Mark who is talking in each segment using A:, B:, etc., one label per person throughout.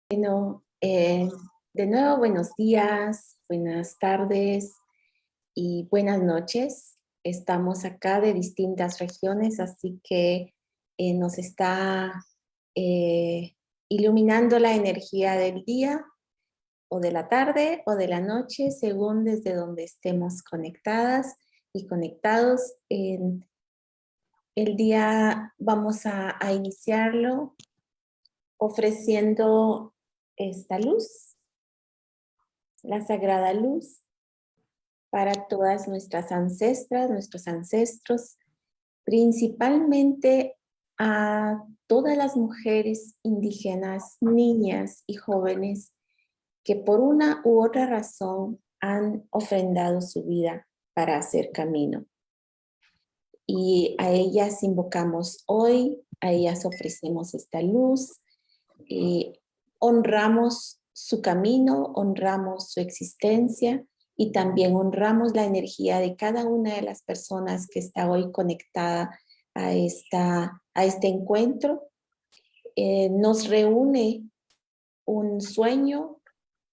A: Bueno, de nuevo buenos días, buenas tardes y buenas noches. Estamos acá de distintas regiones, así que nos está iluminando la energía del día o de la tarde o de la noche, según desde donde estemos conectadas y conectados. El día vamos a iniciarlo ofreciendo esta luz, la sagrada luz, para todas nuestras ancestras, nuestros ancestros, principalmente a todas las mujeres indígenas, niñas y jóvenes que por una u otra razón han ofrendado su vida para hacer camino. Y a ellas invocamos hoy, a ellas ofrecemos esta luz, honramos su camino, honramos su existencia y también honramos la energía de cada una de las personas que está hoy conectada a este encuentro. Nos reúne un sueño,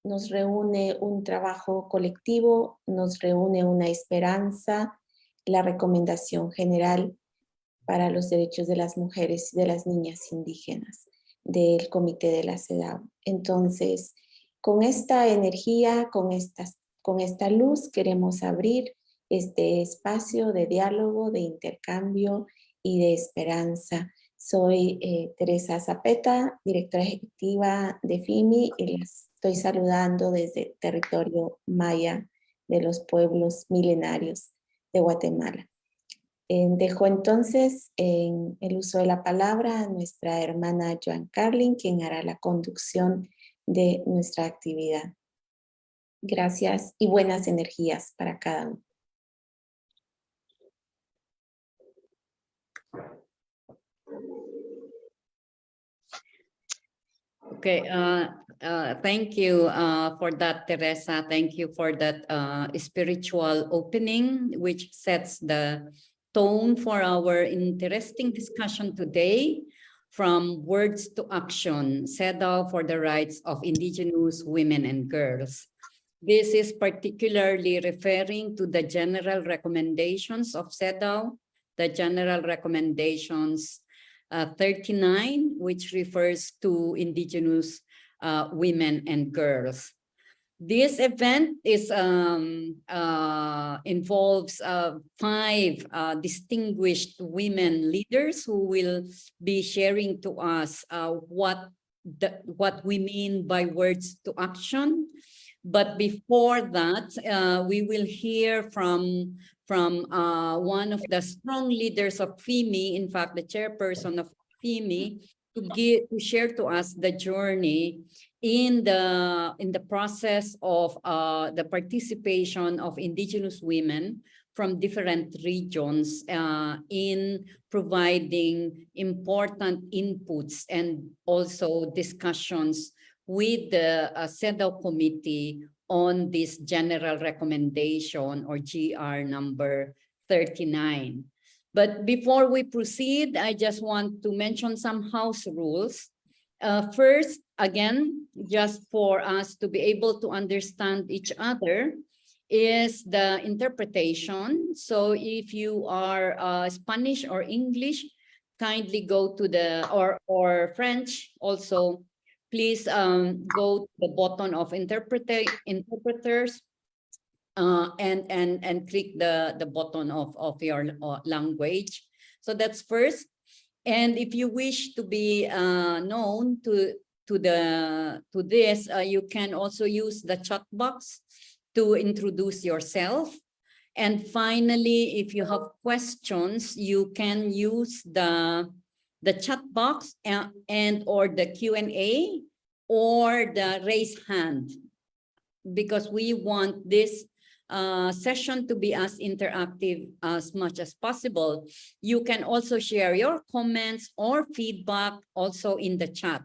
A: nos reúne un trabajo colectivo, nos reúne una esperanza, la recomendación general para los derechos de las mujeres y de las niñas indígenas del Comité de la CEDAW. Entonces, con esta energía, con esta luz, queremos abrir este espacio de diálogo, de intercambio y de esperanza. Soy Teresa Zapeta, directora ejecutiva de FIMI, y les estoy saludando desde territorio maya de los pueblos milenarios de Guatemala. Dejo entonces en el uso de la palabra a nuestra hermana Joan Carlin, quien hará la conducción de nuestra actividad. Gracias y buenas energías para cada uno.
B: Okay, thank you for that, Teresa. Thank you for that spiritual opening, which sets the tone for our interesting discussion today, from words to action, CEDAW for the rights of indigenous women and girls. This is particularly referring to the general recommendations of CEDAW, the general recommendations 39, which refers to indigenous women and girls. This event is involves 5 distinguished women leaders who will be sharing to us what we mean by words to action. But before that, we will hear from one of the strong leaders of FIMI, in fact, the chairperson of FIMI, to share to us the journey in the process of the participation of indigenous women from different regions in providing important inputs and also discussions with the CEDAW committee on this general recommendation, or GR number 39. But before we proceed, I just want to mention some house rules. First, again, just for us to be able to understand each other, is the interpretation. So if you are Spanish or English, kindly go to the, or French also, please go to the button of interpreters and click the button of your language. So that's first. And if you wish to be known to this, you can also use the chat box to introduce yourself. And finally, if you have questions, you can use the chat box and or the Q&A or the raise hand, because we want this session to be as interactive as much as possible. You can also share your comments or feedback also in the chat.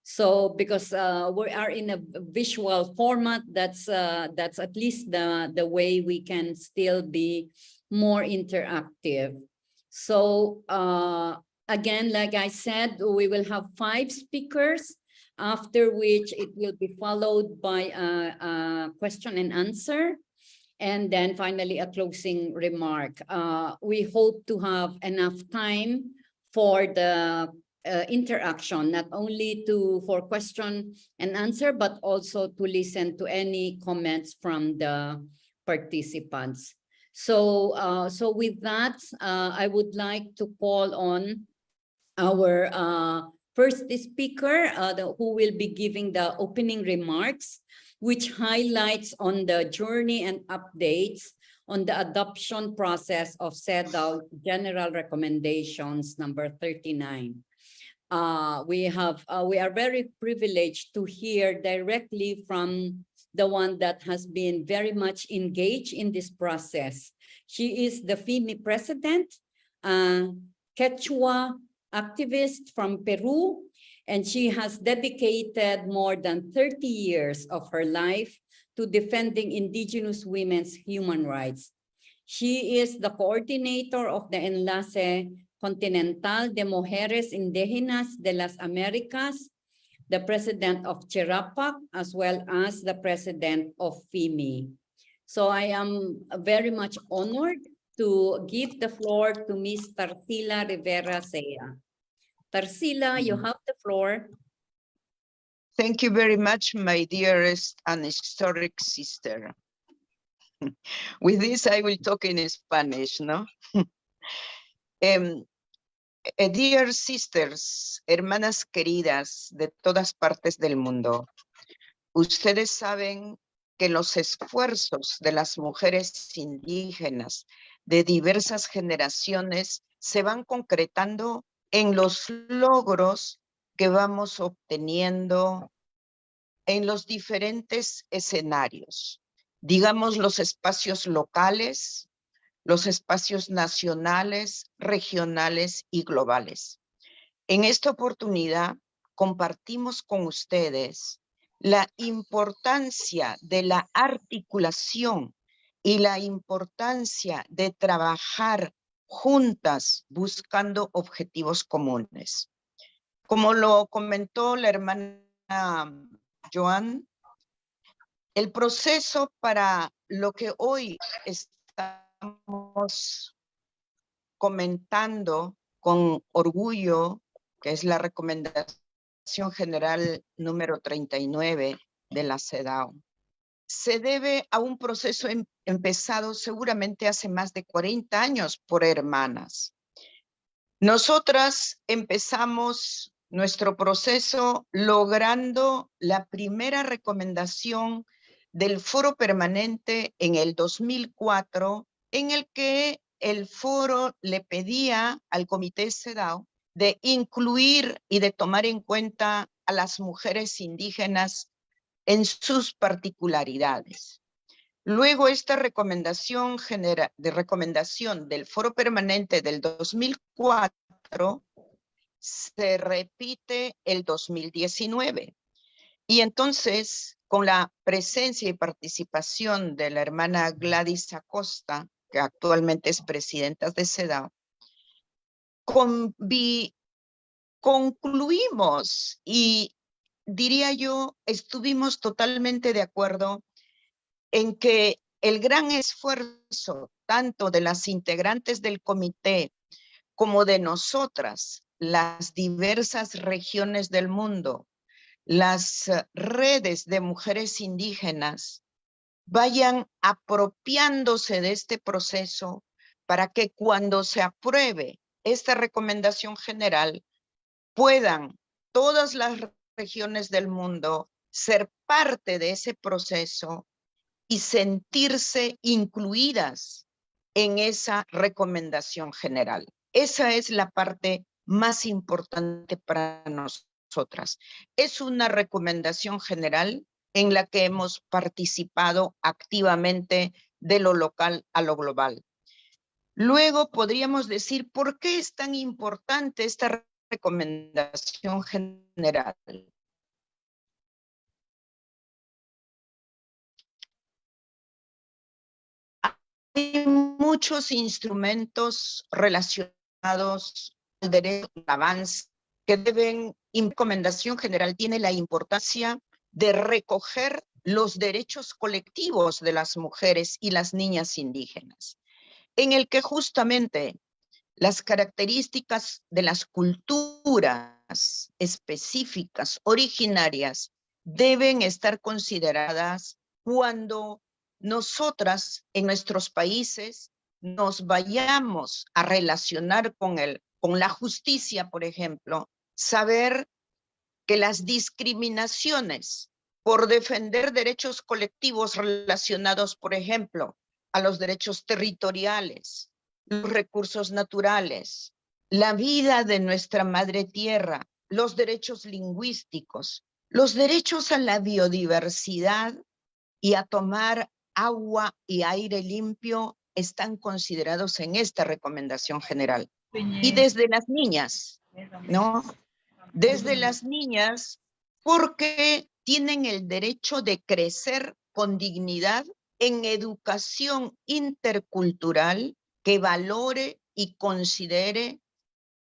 B: So because we are in a visual format, that's at least the way we can still be more interactive. So again, like I said, we will have 5 speakers after which it will be followed by a question and answer, and then finally a closing remark. We hope to have enough time for the interaction, not only for question and answer, but also to listen to any comments from the participants. So, so with that, I would like to call on our first speaker, who will be giving the opening remarks, which highlights on the journey and updates on the adoption process of CEDAW General Recommendations number 39. We are very privileged to hear directly from the one that has been very much engaged in this process. She is the FIMI president, Quechua activist from Peru, and she has dedicated more than 30 years of her life to defending indigenous women's human rights. She is the coordinator of the Enlace Continental de Mujeres Indígenas de las Américas, the president of CHERAPAC, as well as the president of FIMI. So I am very much honored to give the floor to Ms. Tarsila Rivera Sea. Tarsila, you have the floor.
C: Thank you very much, my dearest and historic sister. With this, I will talk in Spanish, no? Dear sisters, hermanas queridas de todas partes del mundo, ustedes saben que los esfuerzos de las mujeres indígenas de diversas generaciones se van concretando en los logros que vamos obteniendo en los diferentes escenarios, digamos los espacios locales, los espacios nacionales, regionales y globales. En esta oportunidad compartimos con ustedes la importancia de la articulación y la importancia de trabajar juntas buscando objetivos comunes. Como lo comentó la hermana Joan, el proceso para lo que hoy estamos comentando con orgullo, que es la recomendación general número 39 de la CEDAW, se debe a un proceso empezado seguramente hace más de 40 años por hermanas. Nosotras empezamos nuestro proceso logrando la primera recomendación del Foro Permanente en el 2004, en el que el foro le pedía al Comité CEDAW de incluir y de tomar en cuenta a las mujeres indígenas en sus particularidades. Luego esta recomendación del Foro Permanente del 2004 se repite el 2019. Y entonces, con la presencia y participación de la hermana Gladys Acosta, que actualmente es presidenta de CEDAW, concluimos y diría yo, estuvimos totalmente de acuerdo en que el gran esfuerzo tanto de las integrantes del comité como de nosotras, las diversas regiones del mundo, las redes de mujeres indígenas, vayan apropiándose de este proceso para que cuando se apruebe esta recomendación general, puedan todas las regiones del mundo ser parte de ese proceso y sentirse incluidas en esa recomendación general. Esa es la parte más importante para nosotras. Es una recomendación general en la que hemos participado activamente de lo local a lo global. Luego podríamos decir, ¿por qué es tan importante esta recomendación general? Hay muchos instrumentos relacionados al derecho al avance que deben recomendación general tiene la importancia de recoger los derechos colectivos de las mujeres y las niñas indígenas, en el que justamente las características de las culturas específicas, originarias, deben estar consideradas cuando nosotras en nuestros países nos vayamos a relacionar con la justicia, por ejemplo, saber que las discriminaciones por defender derechos colectivos relacionados, por ejemplo, a los derechos territoriales, los recursos naturales, la vida de nuestra madre tierra, los derechos lingüísticos, los derechos a la biodiversidad y a tomar agua y aire limpio están considerados en esta recomendación general. Y desde las niñas, ¿no? Desde las niñas, porque tienen el derecho de crecer con dignidad en educación intercultural que valore y considere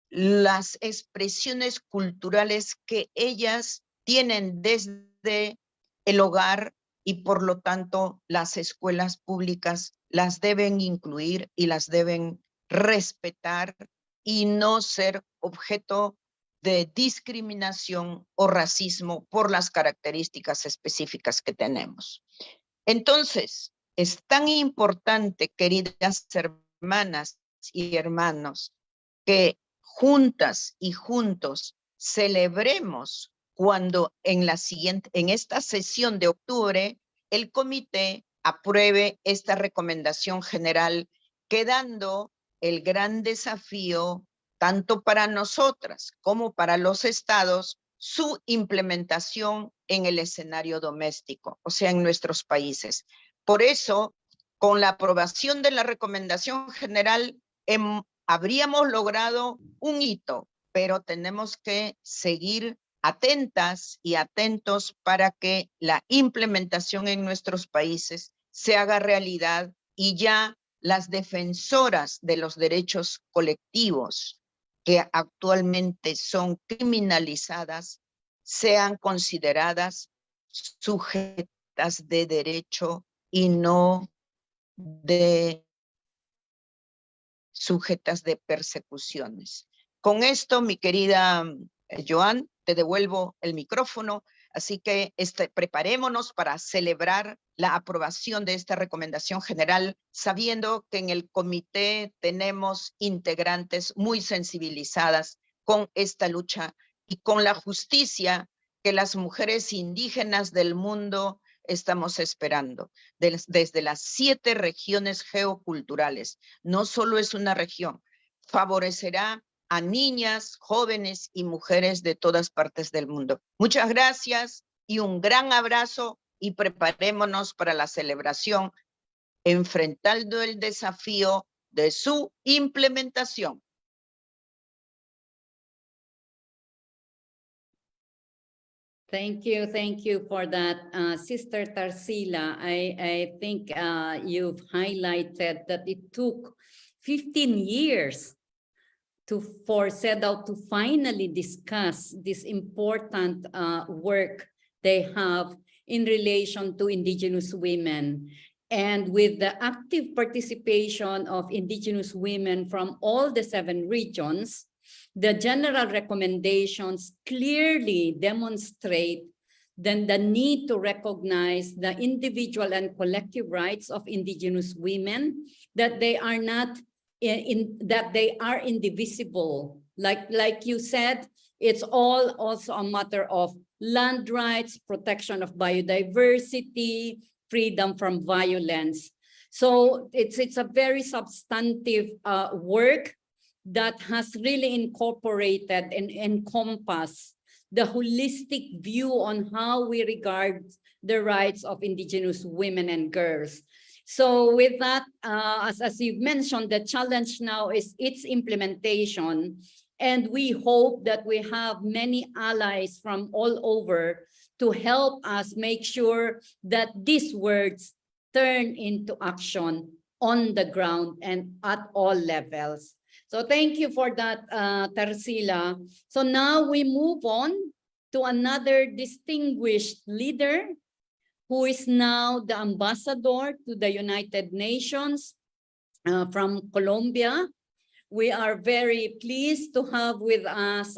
C: las expresiones culturales que ellas tienen desde el hogar y por lo tanto las escuelas públicas las deben incluir y las deben respetar y no ser objeto de discriminación o racismo por las características específicas que tenemos. Entonces, es tan importante, queridas hermanas y hermanos, que juntas y juntos celebremos cuando en esta sesión de octubre el comité apruebe esta recomendación general, quedando el gran desafío tanto para nosotras como para los estados, su implementación en el escenario doméstico, o sea, en nuestros países. Por eso, con la aprobación de la recomendación general, habríamos logrado un hito, pero tenemos que seguir atentas y atentos para que la implementación en nuestros países se haga realidad y ya las defensoras de los derechos colectivos que actualmente son criminalizadas sean consideradas sujetas de derecho y no sujetas de persecuciones. Con esto, mi querida Joan, te devuelvo el micrófono, así que preparémonos para celebrar la aprobación de esta recomendación general, sabiendo que en el comité tenemos integrantes muy sensibilizadas con esta lucha y con la justicia que las mujeres indígenas del mundo estamos esperando, desde las 7 regiones geoculturales. No solo es una región, favorecerá a niñas, jóvenes y mujeres de todas partes del mundo. Muchas gracias y un gran abrazo y preparémonos para la celebración, enfrentando el desafío de su implementación.
B: Thank you for that, Sister Tarsila. I think you've highlighted that it took 15 years for CEDAW to finally discuss this important work they have in relation to Indigenous women. And with the active participation of Indigenous women from all the 7 regions, the general recommendations clearly demonstrate then the need to recognize the individual and collective rights of Indigenous women, that they are not that they are indivisible. Like you said, it's all also a matter of land rights, protection of biodiversity, freedom from violence. So it's a very substantive work that has really incorporated and encompassed the holistic view on how we regard the rights of Indigenous women and girls. So with that, as you've mentioned, the challenge now is its implementation. And we hope that we have many allies from all over to help us make sure that these words turn into action on the ground and at all levels. So thank you for that, Tarsila. So now we move on to another distinguished leader who is now the ambassador to the United Nations from Colombia. We are very pleased to have with us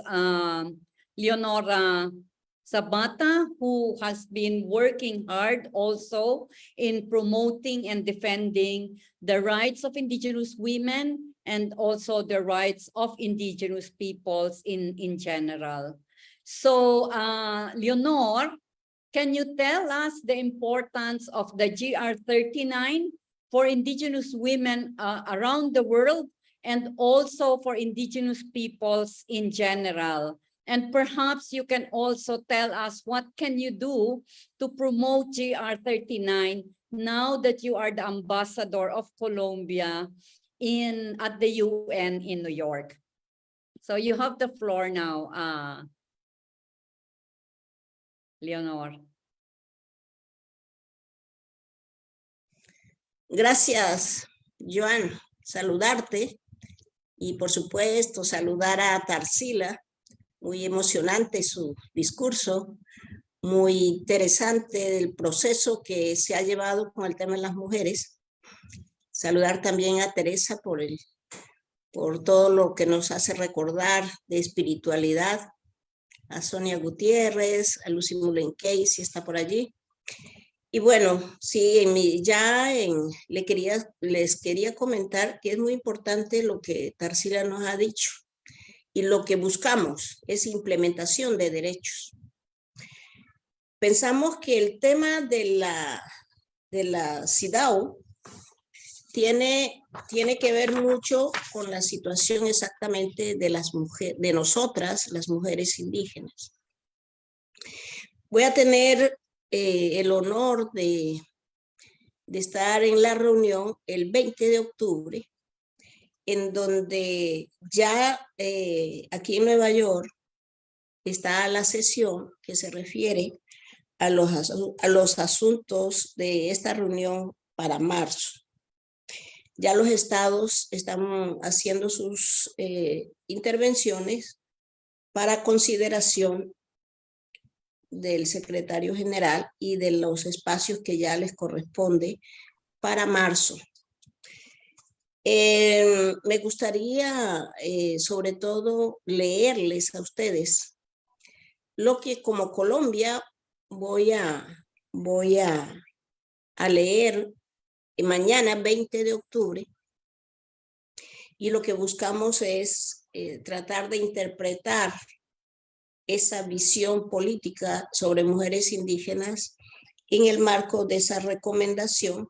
B: Leonora Sabata, who has been working hard also in promoting and defending the rights of indigenous women and also the rights of indigenous peoples in general. So, Leonor, can you tell us the importance of the GR 39 for indigenous women around the world and also for indigenous peoples in general? And perhaps you can also tell us what can you do to promote GR 39 now that you are the ambassador of Colombia at the UN in New York. So you have the floor now, Leonor.
D: Gracias, Joan. Saludarte y por supuesto saludar a Tarsila. Muy emocionante su discurso, muy interesante el proceso que se ha llevado con el tema de las mujeres. Saludar también a Teresa por todo lo que nos hace recordar de espiritualidad, a Sonia Gutiérrez, a Lucy Mullen-Key, si está por allí. Y bueno, sí, les quería comentar que es muy importante lo que Tarsila nos ha dicho. Y lo que buscamos es implementación de derechos. Pensamos que el tema de la CEDAW tiene que ver mucho con la situación exactamente de las mujeres, de nosotras, las mujeres indígenas. Voy a tener el honor de estar en la reunión el 20 de octubre, en donde ya aquí en Nueva York está la sesión que se refiere a los asuntos de esta reunión para marzo. Ya los estados están haciendo sus intervenciones para consideración del secretario general y de los espacios que ya les corresponde para marzo. Me gustaría sobre todo leerles a ustedes lo que como Colombia voy a leer mañana 20 de octubre, y lo que buscamos es tratar de interpretar esa visión política sobre mujeres indígenas en el marco de esa recomendación,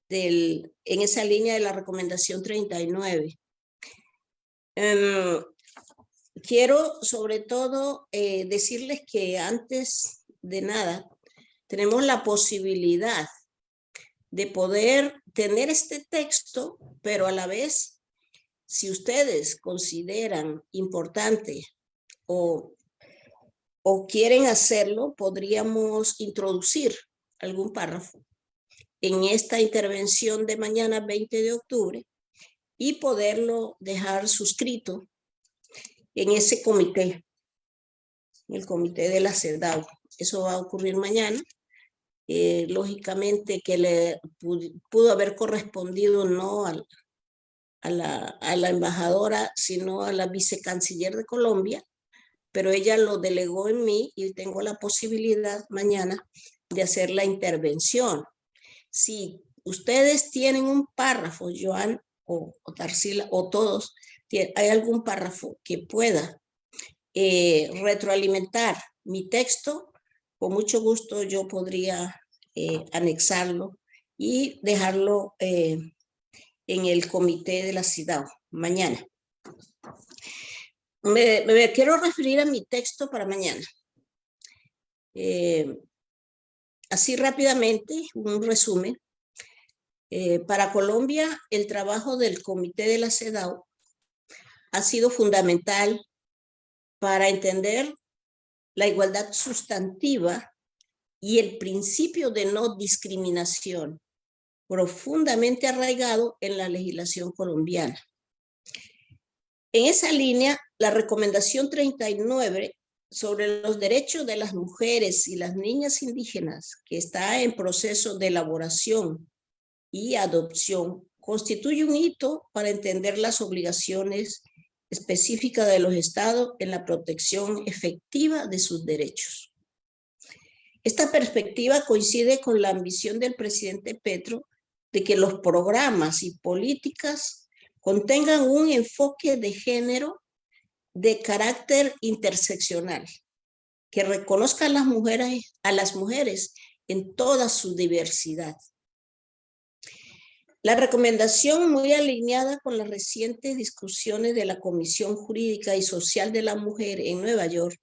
D: en esa línea de la recomendación 39. Quiero sobre todo decirles que antes de nada tenemos la posibilidad de poder tener este texto, pero a la vez, si ustedes consideran importante o quieren hacerlo, podríamos introducir algún párrafo en esta intervención de mañana 20 de octubre y poderlo dejar suscrito en ese comité, el comité de la CEDAW. Eso va a ocurrir mañana. Lógicamente que le pudo haber correspondido no a la embajadora, sino a la vicecanciller de Colombia, pero ella lo delegó en mí y tengo la posibilidad mañana de hacer la intervención. Si ustedes tienen un párrafo, Joan o Tarsila o todos, hay algún párrafo que pueda retroalimentar mi texto, con mucho gusto yo podría anexarlo y dejarlo en el comité de la CEDAW mañana. Me quiero referir a mi texto para mañana. Así rápidamente, un resumen. Para Colombia, el trabajo del comité de la CEDAW ha sido fundamental para entender la igualdad sustantiva y el principio de no discriminación, profundamente arraigado en la legislación colombiana. En esa línea, la recomendación 39 sobre los derechos de las mujeres y las niñas indígenas, que está en proceso de elaboración y adopción, constituye un hito para entender las obligaciones específicas de los estados en la protección efectiva de sus derechos. Esta perspectiva coincide con la ambición del presidente Petro de que los programas y políticas contengan un enfoque de género de carácter interseccional, que reconozca a las mujeres en toda su diversidad. La recomendación, muy alineada con las recientes discusiones de la Comisión Jurídica y Social de la Mujer en Nueva York,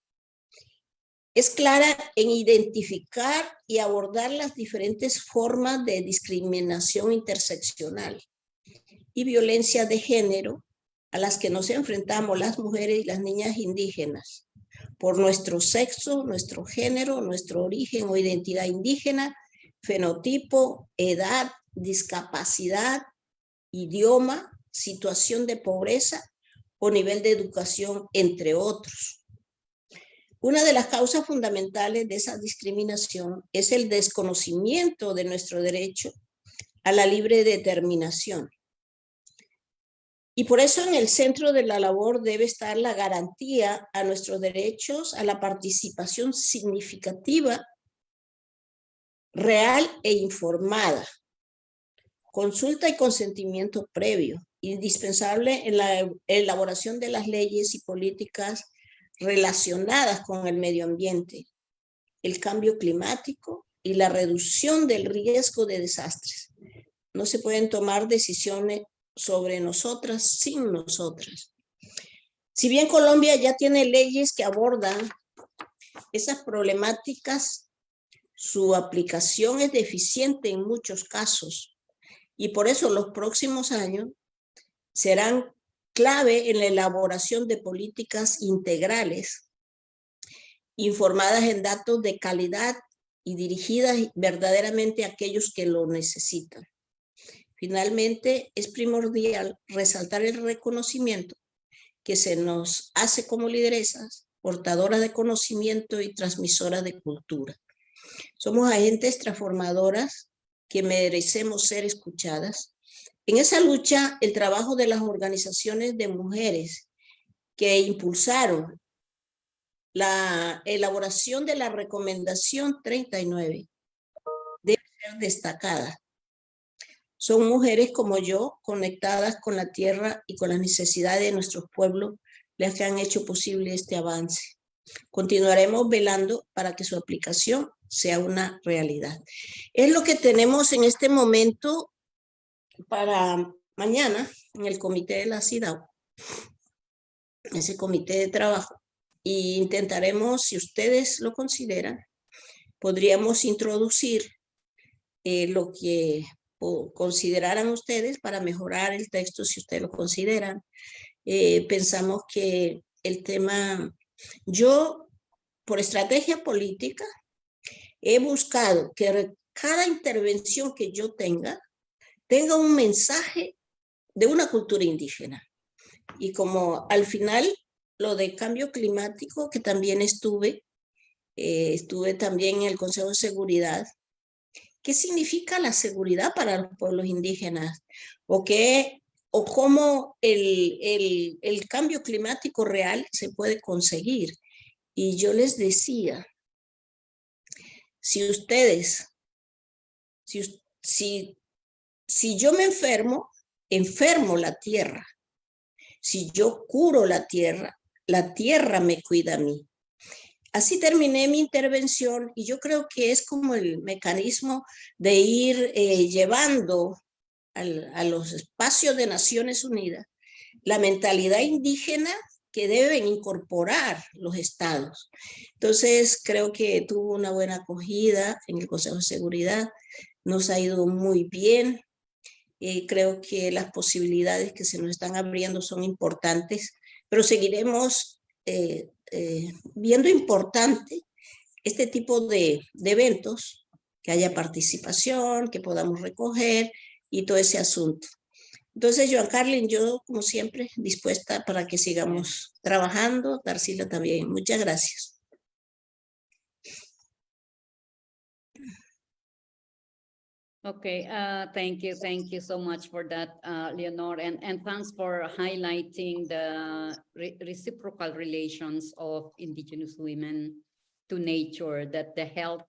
D: es clara en identificar y abordar las diferentes formas de discriminación interseccional y violencia de género a las que nos enfrentamos las mujeres y las niñas indígenas por nuestro sexo, nuestro género, nuestro origen o identidad indígena, fenotipo, edad, discapacidad, idioma, situación de pobreza o nivel de educación, entre otros. Una de las causas fundamentales de esa discriminación es el desconocimiento de nuestro derecho a la libre determinación. Y por eso en el centro de la labor debe estar la garantía a nuestros derechos a la participación significativa, real e informada, consulta y consentimiento previo, indispensable en la elaboración de las leyes y políticas relacionadas con el medio ambiente, el cambio climático y la reducción del riesgo de desastres. No se pueden tomar decisiones sobre nosotras sin nosotras. Si bien Colombia ya tiene leyes que abordan esas problemáticas, su aplicación es deficiente en muchos casos y por eso los próximos años serán clave en la elaboración de políticas integrales, informadas en datos de calidad y dirigidas verdaderamente a aquellos que lo necesitan. Finalmente, es primordial resaltar el reconocimiento que se nos hace como lideresas, portadoras de conocimiento y transmisoras de cultura. Somos agentes transformadoras que merecemos ser escuchadas. En esa lucha, el trabajo de las organizaciones de mujeres que impulsaron la elaboración de la recomendación 39 debe ser destacada. Son mujeres como yo, conectadas con la tierra y con las necesidades de nuestros pueblos, las que han hecho posible este avance. Continuaremos velando para que su aplicación sea una realidad. Es lo que tenemos en este momento para mañana en el comité de la CIDAW, ese comité de trabajo. Y intentaremos, si ustedes lo consideran, podríamos introducir lo que consideraran ustedes para mejorar el texto, si ustedes lo consideran. Pensamos que el tema, yo por estrategia política he buscado que cada intervención que yo tenga un mensaje de una cultura indígena. Y como al final lo de cambio climático, que también estuve también en el Consejo de Seguridad. ¿Qué significa la seguridad para los pueblos indígenas? ¿O cómo el cambio climático real se puede conseguir? Y yo les decía, si yo me enfermo la tierra. Si yo curo la tierra me cuida a mí. Así terminé mi intervención y yo creo que es como el mecanismo de ir llevando a los espacios de Naciones Unidas la mentalidad indígena que deben incorporar los estados. Entonces creo que tuvo una buena acogida en el Consejo de Seguridad, nos ha ido muy bien. Creo que las posibilidades que se nos están abriendo son importantes, pero seguiremos viendo importante este tipo de eventos, que haya participación, que podamos recoger y todo ese asunto. Entonces, Joan Carlin, yo como siempre dispuesta para que sigamos trabajando. Tarsila también. Muchas gracias.
B: Okay, thank you so much for that, Leonor, and thanks for highlighting the reciprocal relations of Indigenous women to nature, that the health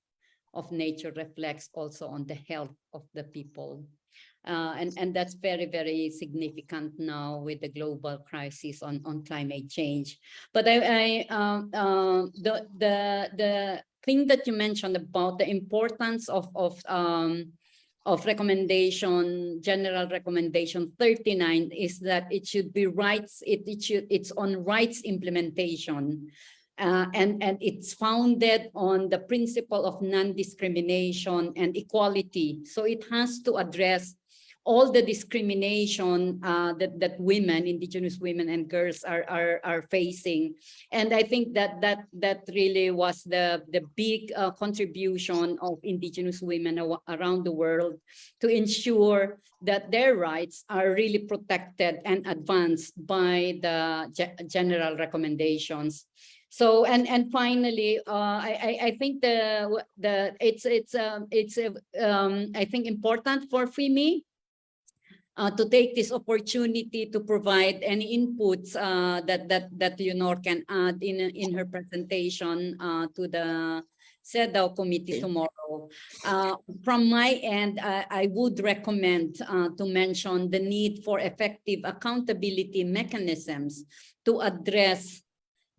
B: of nature reflects also on the health of the people. And that's very, very significant now with the global crisis on climate change. But the thing that you mentioned about the importance of recommendation, general recommendation 39 is that it should be rights, it's on rights implementation. And it's founded on the principle of non-discrimination and equality. So it has to address all the discrimination that women, Indigenous women and girls are facing. And I think that really was the big contribution of Indigenous women around the world to ensure that their rights are really protected and advanced by the general recommendations. So and finally, I think it's I think important for FEME to take this opportunity to provide any inputs that Leonor can add in her presentation to the CEDAW committee tomorrow. From my end, I would recommend to mention the need for effective accountability mechanisms to address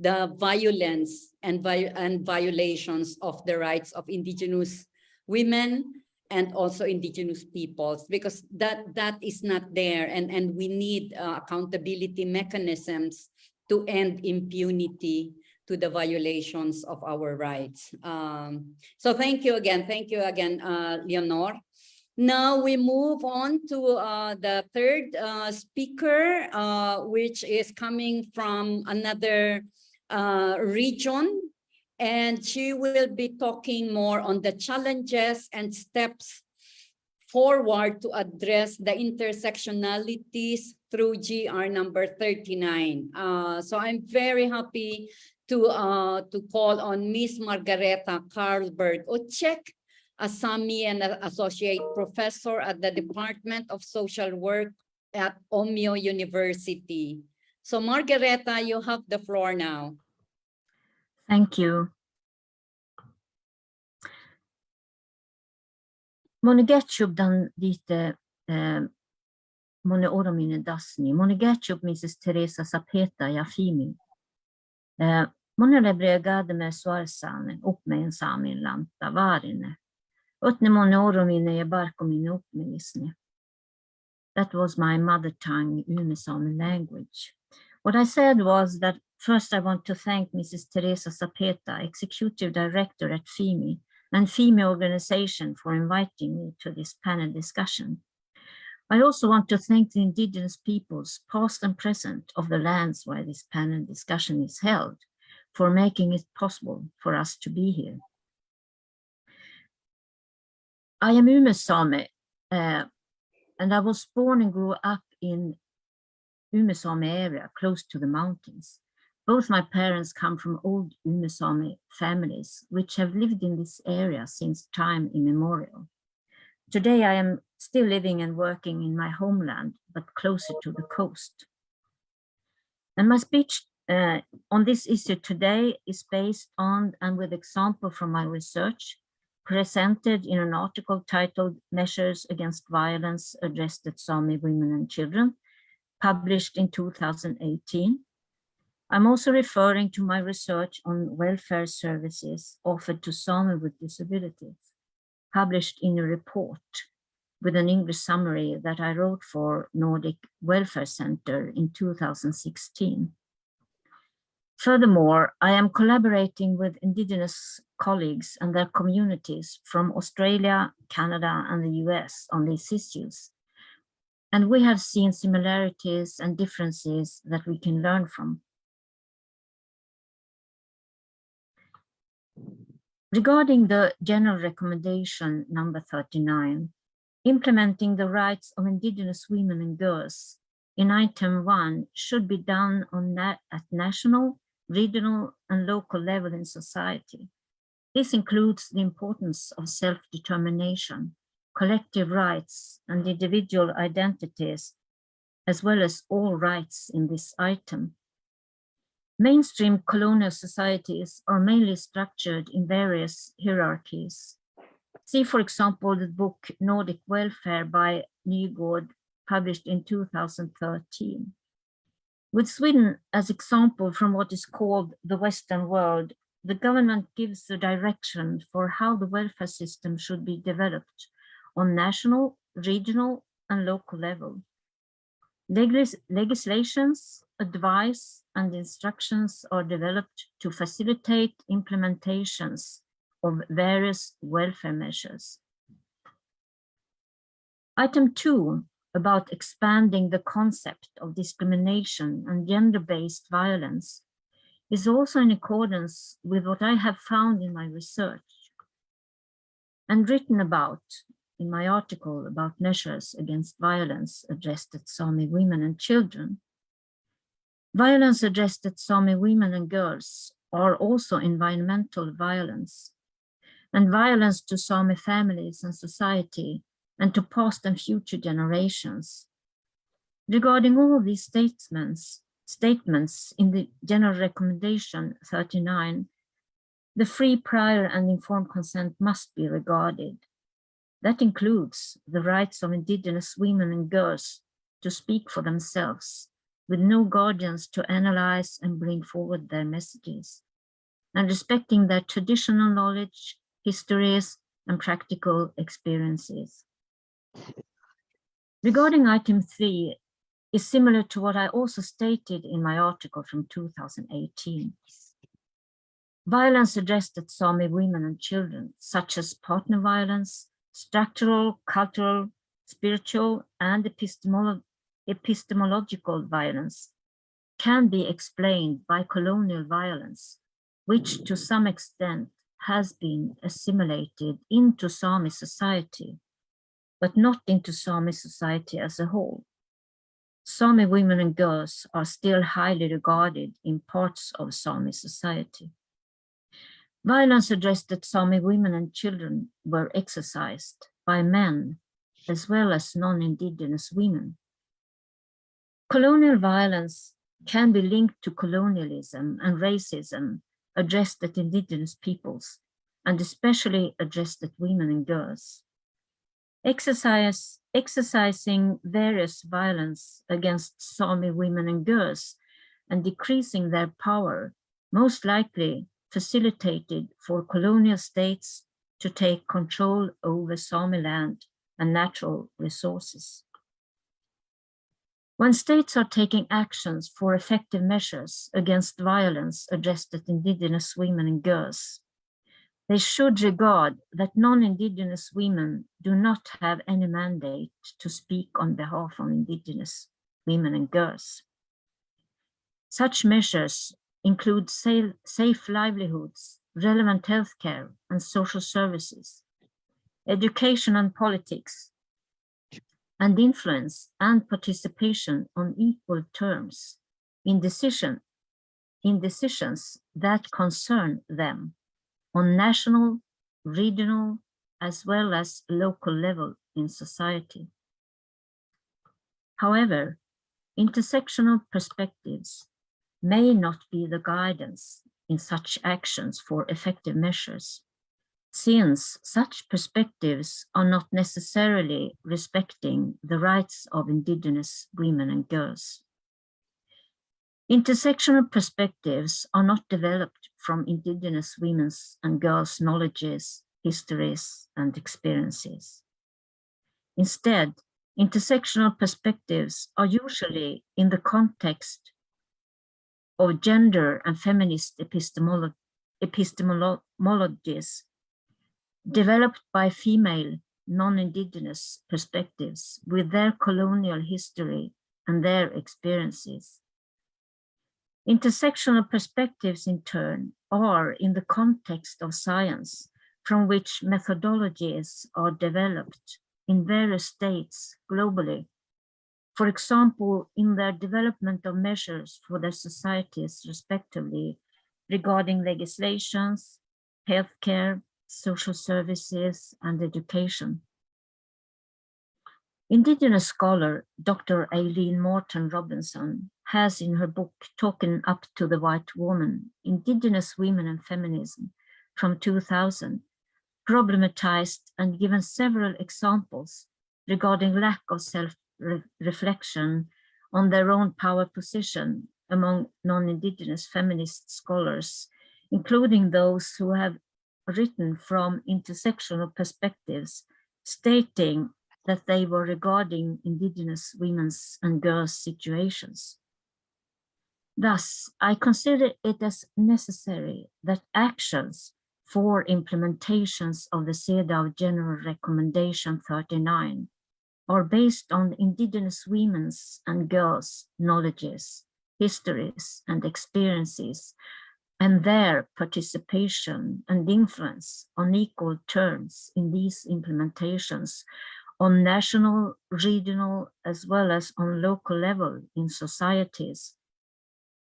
B: the violence and violations of the rights of Indigenous women and also Indigenous peoples, because that is not there, and we need accountability mechanisms to end impunity to the violations of our rights. So thank you again, Leonor. Now we move on to the third speaker, which is coming from another region. And she will be talking more on the challenges and steps forward to address the intersectionalities through GR number 39. So I'm very happy to call on Miss Margareta Carlberg Ocek, a SAMI and an associate professor at the Department of Social Work at Omeo University. So Margareta, you have the floor now.
E: Thank you. Monegetchub dan dite Mone oromine dasni. Monegetchub Mrs. Teresa Zapeta Yafimi. Mone lebregade me svarsane upp med en samin lanta varine. Utne mone oromine je barkomine upp med isne. That was my mother tongue, Ume-Sami language. What I said was that first I want to thank Mrs. Teresa Zapeta, Executive Director at FEME, and FEME organization for inviting me to this panel discussion. I also want to thank the indigenous peoples, past and present, of the lands where this panel discussion is held, for making it possible for us to be here. I am Ume-Sami, and I was born and grew up in Ume-Sami area, close to the mountains. Both my parents come from old Ume-Sami families, which have lived in this area since time immemorial. Today, I am still living and working in my homeland, but closer to the coast. And my speech on this issue today is based on and with example from my research, presented in an article titled Measures Against Violence Addressed at Sami Women and Children, published in 2018. I'm also referring to my research on welfare services offered to Sami with disabilities, published in a report with an English summary that I wrote for Nordic Welfare Center in 2016. Furthermore, I am collaborating with Indigenous colleagues and their communities from Australia, Canada, and the US on these issues. And we have seen similarities and differences that we can learn from. Regarding the general recommendation number 39, Implementing the rights of Indigenous women and girls in item 1 should be done at national, regional, and local level in society. This includes the importance of self-determination, collective rights, and individual identities, as well as all rights in this item. Mainstream colonial societies are mainly structured in various hierarchies. See, for example, the book Nordic Welfare by Nygård, published in 2013. With Sweden as example from what is called the Western world, the government gives the direction for how the welfare system should be developed on national, regional, and local level. Legislations, advice, and instructions are developed to facilitate implementations of various welfare measures. Item 2, about expanding the concept of discrimination and gender-based violence, is also in accordance with what I have found in my research and written about in my article about measures against violence addressed at Sami women and children. Violence addressed at Sami women and girls are also environmental violence, and violence to Sami families and society, and to past and future generations. Regarding all these statements in the General Recommendation 39, the free, prior, and informed consent must be regarded. That includes the rights of Indigenous women and girls to speak for themselves, with no guardians to analyze and bring forward their messages, and respecting their traditional knowledge, histories, and practical experiences. Regarding item 3, is similar to what I also stated in my article from 2018. Violence addressed at Sami women and children, such as partner violence, structural, cultural, spiritual, and epistemological violence, can be explained by colonial violence, which to some extent has been assimilated into Sami society, but not into Sami society as a whole. Sami women and girls are still highly regarded in parts of Sami society. Violence addressed at Sami women and children were exercised by men as well as non-Indigenous women. Colonial violence can be linked to colonialism and racism addressed at Indigenous peoples, and especially addressed at women and girls. Exercising various violence against Sami women and girls and decreasing their power most likely facilitated for colonial states to take control over Sami land and natural resources. When states are taking actions for effective measures against violence addressed at Indigenous women and girls, they should regard that non-Indigenous women do not have any mandate to speak on behalf of Indigenous women and girls. Such measures include safe livelihoods, relevant healthcare and social services, education and politics, and influence and participation on equal terms in decisions that concern them on national, regional, as well as local level in society. However, intersectional perspectives may not be the guidance in such actions for effective measures, since such perspectives are not necessarily respecting the rights of Indigenous women and girls. Intersectional perspectives are not developed from Indigenous women's and girls' knowledges, histories, and experiences. Instead, intersectional perspectives are usually in the context of gender and feminist epistemologies developed by female non-Indigenous perspectives with their colonial history and their experiences. Intersectional perspectives, in turn, are in the context of science from which methodologies are developed in various states globally. For example, in their development of measures for their societies, respectively, regarding legislations, healthcare, social services, and education. Indigenous scholar Dr. Aileen Morton Robinson has in her book, Talking Up to the White Woman, Indigenous Women and Feminism from 2000, problematized and given several examples regarding lack of self-reflection on their own power position among non-Indigenous feminist scholars, including those who have written from intersectional perspectives, stating that they were regarding Indigenous women's and girls' situations. Thus, I consider it as necessary that actions for implementations of the CEDAW General Recommendation 39 are based on Indigenous women's and girls' knowledges, histories, and experiences, and their participation and influence on equal terms in these implementations on national, regional, as well as on local level in societies.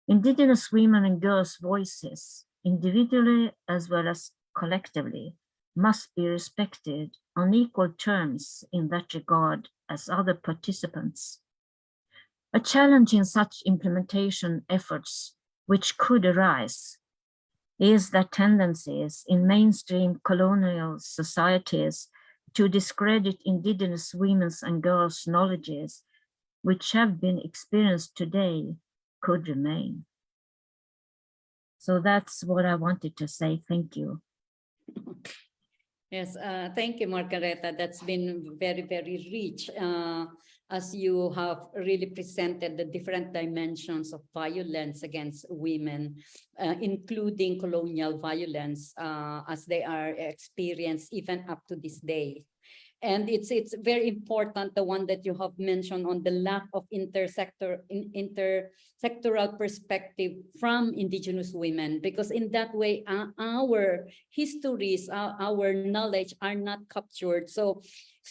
E: Indigenous women and girls' voices, individually as well as collectively, must be respected on equal terms in that regard as other participants. A challenge in such implementation efforts which could arise is that tendencies in mainstream colonial societies to discredit Indigenous women's and girls' knowledges which have been experienced today could remain. So that's what I wanted to say. Thank you.
B: Yes, thank you, Margareta. That's been very, very rich as you have really presented the different dimensions of violence against women, including colonial violence as they are experienced even up to this day. And it's very important, the one that you have mentioned on the lack of intersectoral perspective from Indigenous women, because in that way, our histories, our knowledge are not captured. So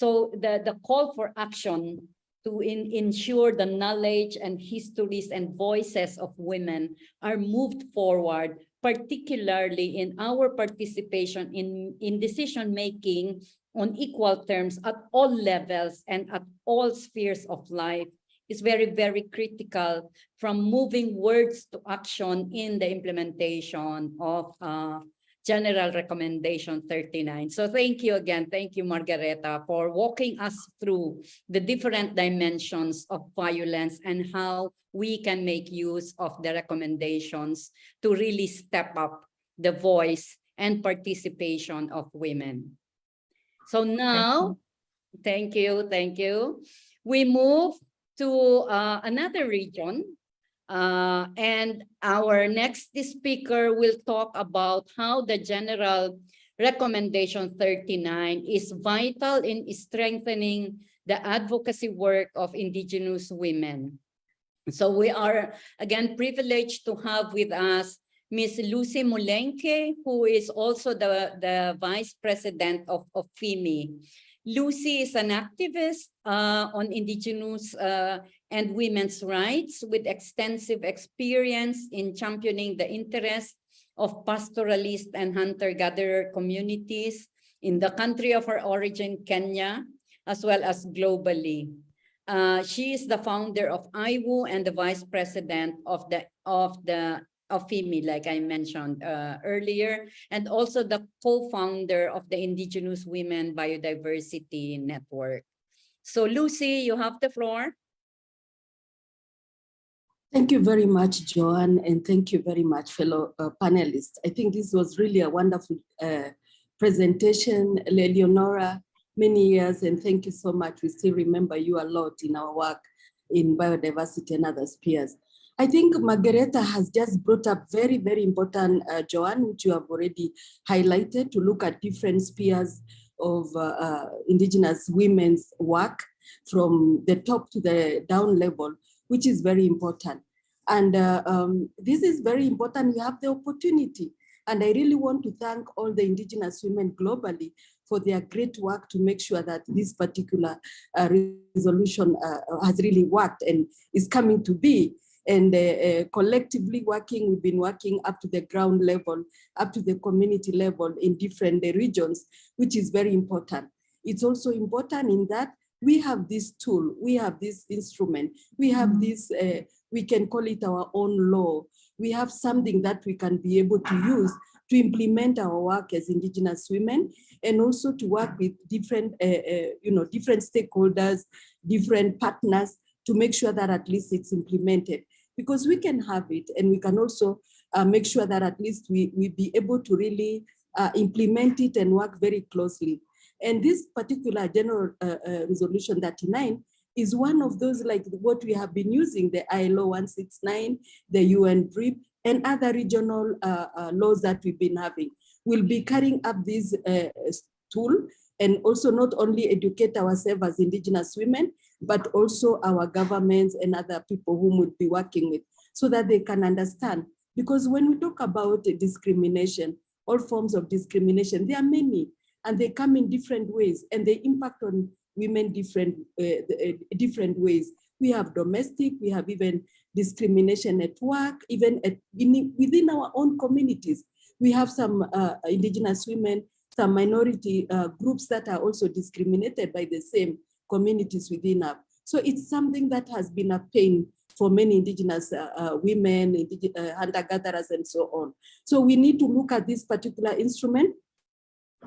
B: the call for action to ensure the knowledge and histories and voices of women are moved forward, particularly in our participation in decision-making on equal terms at all levels and at all spheres of life, is very, very critical from moving words to action in the implementation of General Recommendation 39. So thank you again. Thank you, Margareta, for walking us through the different dimensions of violence and how we can make use of the recommendations to really step up the voice and participation of women. So now, thank you. We move to another region, and our next speaker will talk about how the General Recommendation 39 is vital in strengthening the advocacy work of Indigenous women. So we are again privileged to have with us Ms. Lucy Molenque, who is also the Vice President of FEMI. Lucy is an activist on Indigenous and women's rights with extensive experience in championing the interests of pastoralist and hunter-gatherer communities in the country of her origin, Kenya, as well as globally. She is the founder of IWU and the Vice President of FEMI, like I mentioned earlier, and also the co-founder of the Indigenous Women Biodiversity Network. So Lucy, you have the floor.
F: Thank you very much, Joanne, and thank you very much, fellow panelists. I think this was really a wonderful presentation, Leonora, many years, and thank you so much. We still remember you a lot in our work in biodiversity and other spheres. I think Margareta has just brought up very, very important, Joanne, which you have already highlighted, to look at different spheres of Indigenous women's work from the top to the down level, which is very important. And this is very important. We have the opportunity. And I really want to thank all the Indigenous women globally for their great work to make sure that this particular resolution has really worked and is coming to be. And collectively working, we've been working up to the ground level, up to the community level in different regions, which is very important. It's also important in that we have this tool, we have this instrument, we have this, we can call it our own law. We have something that we can be able to use to implement our work as Indigenous women, and also to work with different, different stakeholders, different partners, to make sure that at least it's implemented. Because we can have it, and we can also make sure that at least we be able to really implement it and work very closely. And this particular General Resolution 39 is one of those, like what we have been using, the ILO 169, the UN BRIP, and other regional laws that we've been having. We'll be carrying up this tool, and also not only educate ourselves as Indigenous women, but also our governments and other people whom we'll be working with, so that they can understand. Because when we talk about discrimination, all forms of discrimination, there are many, and they come in different ways, and they impact on women different ways. We have domestic, we have even discrimination at work, even within our own communities. We have some Indigenous women, some minority groups that are also discriminated by the same communities within us. So it's something that has been a pain for many Indigenous women, hunter-gatherers, and so on. So we need to look at this particular instrument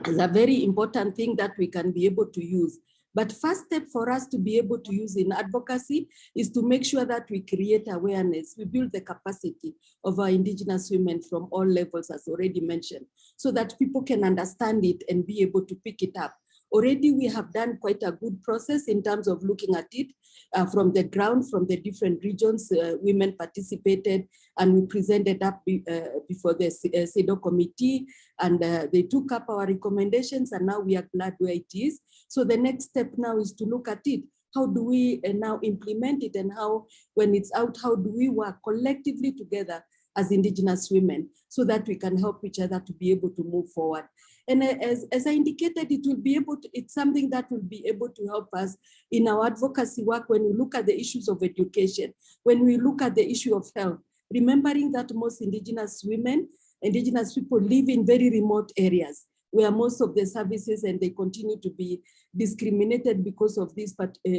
F: as a very important thing that we can be able to use. But first step for us to be able to use in advocacy is to make sure that we create awareness, we build the capacity of our Indigenous women from all levels, as already mentioned, so that people can understand it and be able to pick it up. Already we have done quite a good process in terms of looking at it from the ground, from the different regions. Women participated, and we presented up before the CEDAW committee, and they took up our recommendations, and now we are glad where it is. So the next step now is to look at it. How do we now implement it, and how, when it's out, how do we work collectively together as Indigenous women so that we can help each other to be able to move forward? And as I indicated, it will be able to, it's something that will be able to help us in our advocacy work when we look at the issues of education, when we look at the issue of health, remembering that most Indigenous women, Indigenous people live in very remote areas where most of the services, and they continue to be discriminated because of this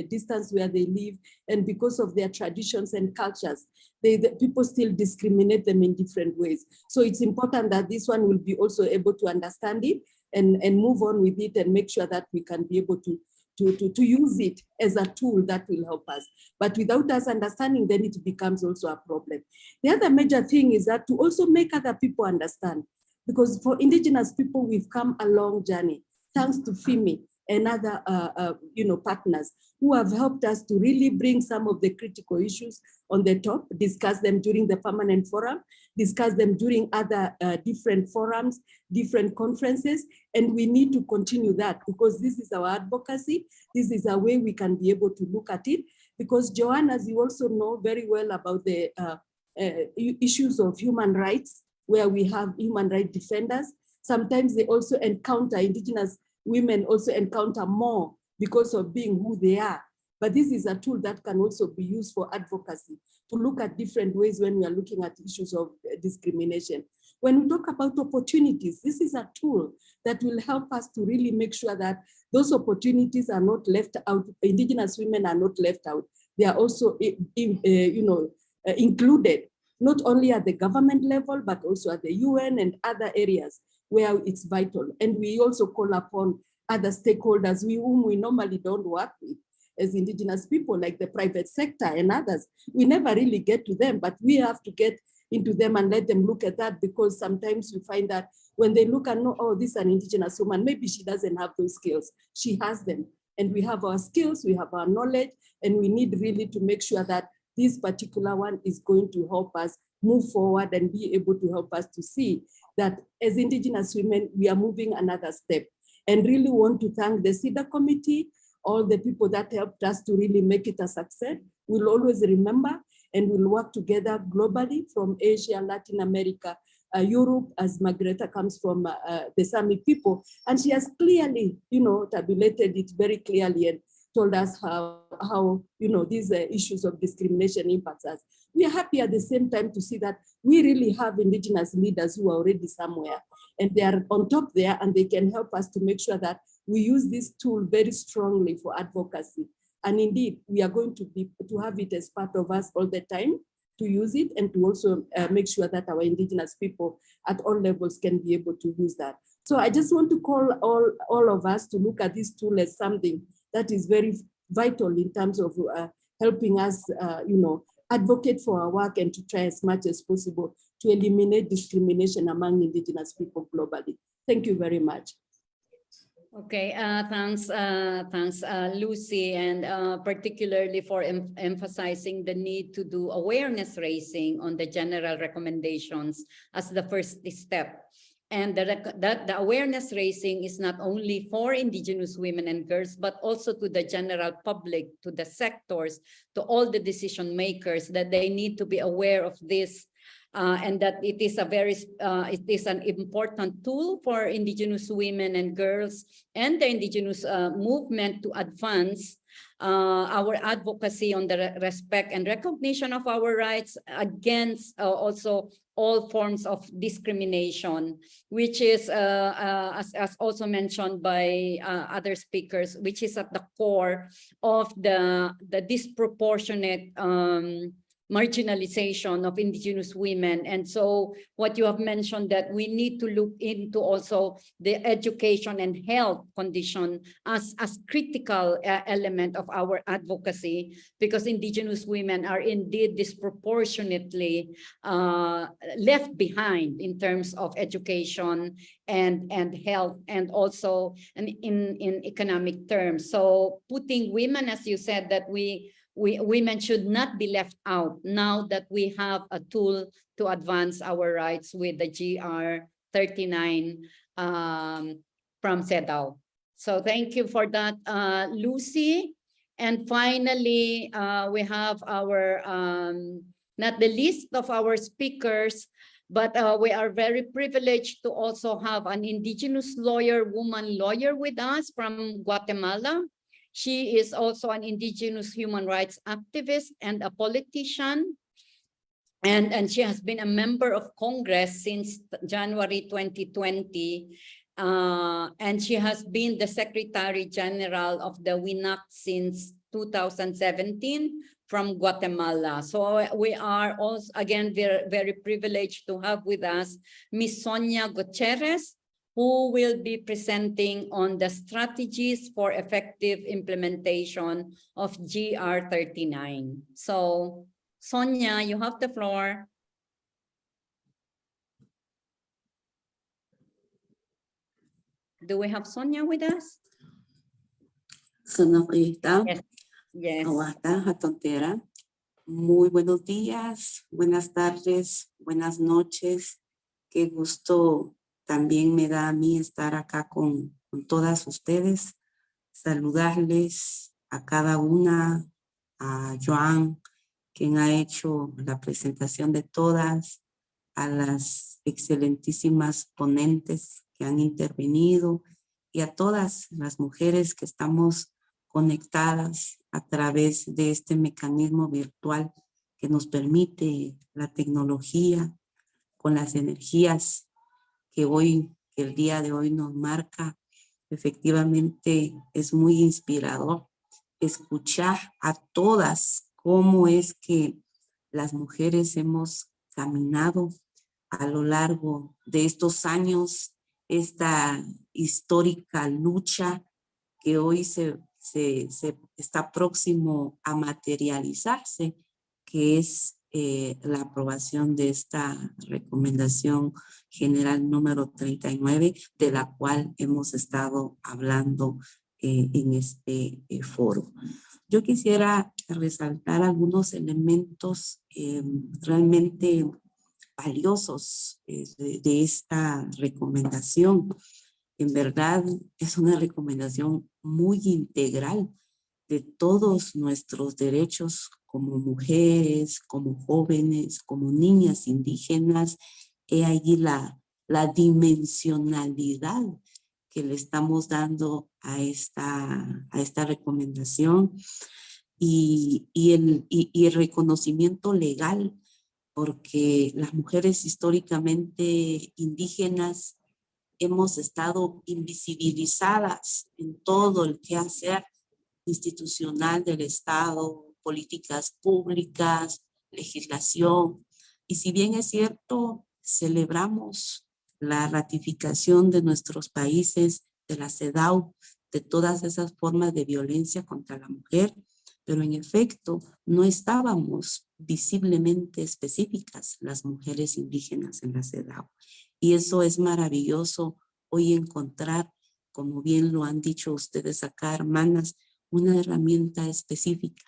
F: distance where they live, and because of their traditions and cultures. The people still discriminate them in different ways. So it's important that this one will be also able to understand it and move on with it, and make sure that we can be able to use it as a tool that will help us. But without us understanding, then it becomes also a problem. The other major thing is that to also make other people understand. Because for Indigenous people, we've come a long journey, thanks to FIMI and other partners who have helped us to really bring some of the critical issues on the top, discuss them during the permanent forum, discuss them during other different forums, different conferences, and we need to continue that, because this is our advocacy. This is a way we can be able to look at it, because Joanne, as you also know very well about the issues of human rights, where we have human rights defenders. Sometimes they also encounter, Indigenous women also encounter more because of being who they are. But this is a tool that can also be used for advocacy, to look at different ways when we are looking at issues of discrimination. When we talk about opportunities, this is a tool that will help us to really make sure that those opportunities are not left out. Indigenous women are not left out. They are also included, not only at the government level, but also at the UN and other areas where it's vital. And we also call upon other stakeholders whom we normally don't work with as Indigenous people, like the private sector and others. We never really get to them, but we have to get into them and let them look at that, because sometimes we find that when they look and know, oh, this is an Indigenous woman, maybe she doesn't have those skills. She has them. And we have our skills, we have our knowledge, and we need really to make sure that this particular one is going to help us move forward and be able to help us to see that as Indigenous women, we are moving another step. And really want to thank the CEDAW committee, all the people that helped us to really make it a success. We'll always remember, and we'll work together globally from Asia, Latin America, Europe, as Margareta comes from the Sami people, and she has clearly, tabulated it very clearly and told us how these issues of discrimination impacts us. We are happy at the same time to see that we really have indigenous leaders who are already somewhere, and they are on top there, and they can help us to make sure that we use this tool very strongly for advocacy. And indeed, we are going to have it as part of us all the time, to use it and to also make sure that our indigenous people at all levels can be able to use that. So I just want to call all of us to look at this tool as something that is very vital in terms of helping us, advocate for our work and to try as much as possible to eliminate discrimination among indigenous people globally. Thank you very much.
B: Okay, thanks, Lucy, and particularly for emphasizing the need to do awareness raising on the general recommendations as the first step. And that the awareness raising is not only for indigenous women and girls, but also to the general public, to the sectors, to all the decision makers, that they need to be aware of this. And that it is an important tool for indigenous women and girls and the indigenous movement to advance our advocacy on the respect and recognition of our rights against also all forms of discrimination, which is, as also mentioned by other speakers, which is at the core of the disproportionate marginalization of indigenous women. And so what you have mentioned, that we need to look into also the education and health condition as critical element of our advocacy, because indigenous women are indeed disproportionately left behind in terms of education and health, and also in economic terms. So putting women, as you said, that women should not be left out now that we have a tool to advance our rights with the GR 39 from CEDAW. So thank you for that, Lucy. And finally, we have our, not the list of our speakers, but we are very privileged to also have an indigenous woman lawyer with us from Guatemala. She is also an indigenous human rights activist and a politician. And she has been a member of Congress since January 2020. And she has been the Secretary General of the WINAC since 2017 from Guatemala. So we are also, again, very, very privileged to have with us Ms. Sonia Gutierrez, who will be presenting on the strategies for effective implementation of GR 39. So, Sonia, you have the floor. Do we have Sonia with us?
G: Sonorita.
B: Yes. Yes.
G: Awata, Hatontera. Muy buenos días, buenas tardes, buenas noches. Qué gusto también me da a mí estar acá con todas ustedes, saludarles a cada una, a Joan, quien ha hecho la presentación de todas, a las excelentísimas ponentes que han intervenido y a todas las mujeres que estamos conectadas a través de este mecanismo virtual que nos permite la tecnología con las energías que el día de hoy nos marca. Efectivamente es muy inspirador escuchar a todas cómo es que las mujeres hemos caminado a lo largo de estos años, esta histórica lucha que hoy se está próximo a materializarse, que es la aprobación de esta recomendación general número 39, de la cual hemos estado hablando en este foro. Yo quisiera resaltar algunos elementos realmente valiosos de esta recomendación. En verdad es una recomendación muy integral de todos nuestros derechos como mujeres, como jóvenes, como niñas indígenas he allí la dimensionalidad que le estamos dando a esta recomendación y el reconocimiento legal, porque las mujeres históricamente indígenas hemos estado invisibilizadas en todo el quehacer institucional del Estado, políticas públicas, legislación. Y si bien es cierto, celebramos la ratificación de nuestros países, de la CEDAW, de todas esas formas de violencia contra la mujer, pero en efecto no estábamos visiblemente específicas las mujeres indígenas en la CEDAW. Y eso es maravilloso hoy encontrar, como bien lo han dicho ustedes acá, hermanas, una herramienta específica,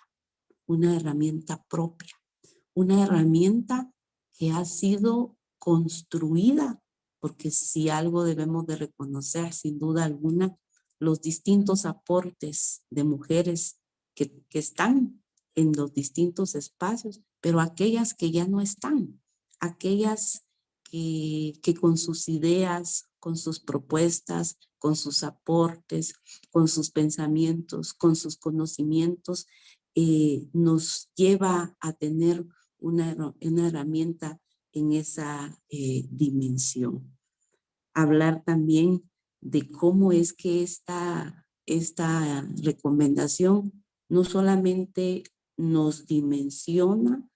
G: una herramienta propia, una herramienta que ha sido construida, porque si algo debemos de reconocer, sin duda alguna, los distintos aportes de mujeres que están en los distintos espacios, pero aquellas que ya no están, aquellas que con sus ideas, con sus propuestas, con sus aportes, con sus pensamientos, con sus conocimientos, nos lleva a tener una herramienta en esa dimensión. Hablar también de cómo es que esta recomendación no solamente nos dimensiona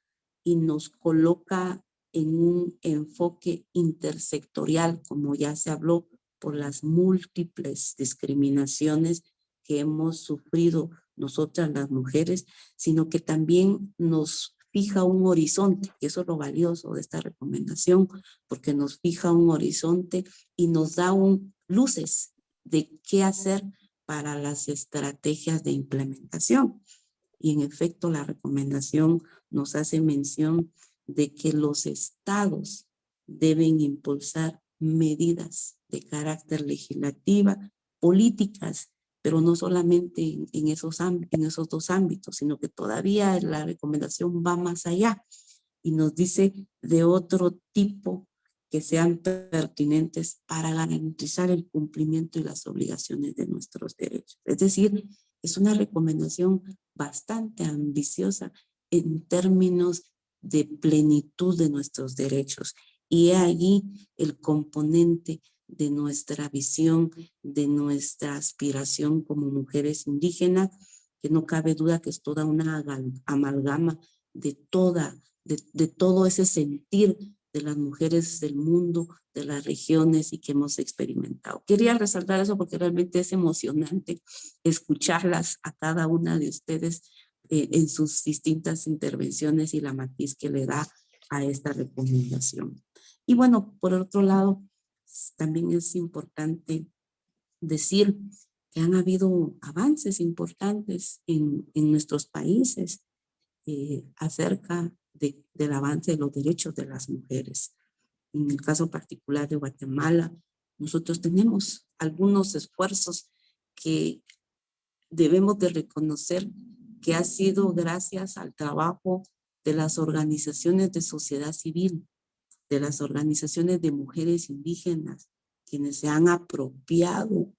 G: y nos coloca en un enfoque intersectorial, como ya se habló, por las múltiples discriminaciones que hemos sufrido nosotras las mujeres, sino que también nos fija un horizonte, y eso es lo valioso de esta recomendación, porque nos fija un horizonte y nos da luces de qué hacer para las estrategias de implementación. Y en efecto, la recomendación nos hace mención de que los estados deben impulsar medidas de carácter legislativa, políticas, pero no solamente en esos dos ámbitos, sino que todavía la recomendación va más allá y nos dice de otro tipo que sean pertinentes para garantizar el cumplimiento y las obligaciones de nuestros derechos. Es decir, es una recomendación bastante ambiciosa en términos de plenitud de nuestros derechos. Y allí el componente de nuestra visión, de nuestra aspiración como mujeres indígenas, que no cabe duda que es toda una amalgama de todo ese sentir de las mujeres del mundo, de las regiones y que hemos experimentado. Quería resaltar eso porque realmente es emocionante escucharlas a cada una de ustedes en sus distintas intervenciones y la matiz que le da a esta recomendación. Y bueno, por otro lado, también es importante decir que han habido avances importantes en nuestros países acerca del avance de los derechos de las mujeres. En el caso particular de Guatemala, nosotros tenemos algunos esfuerzos que debemos de reconocer que ha sido gracias al trabajo de las organizaciones de sociedad civil, de las organizaciones de mujeres indígenas, quienes se han apropiado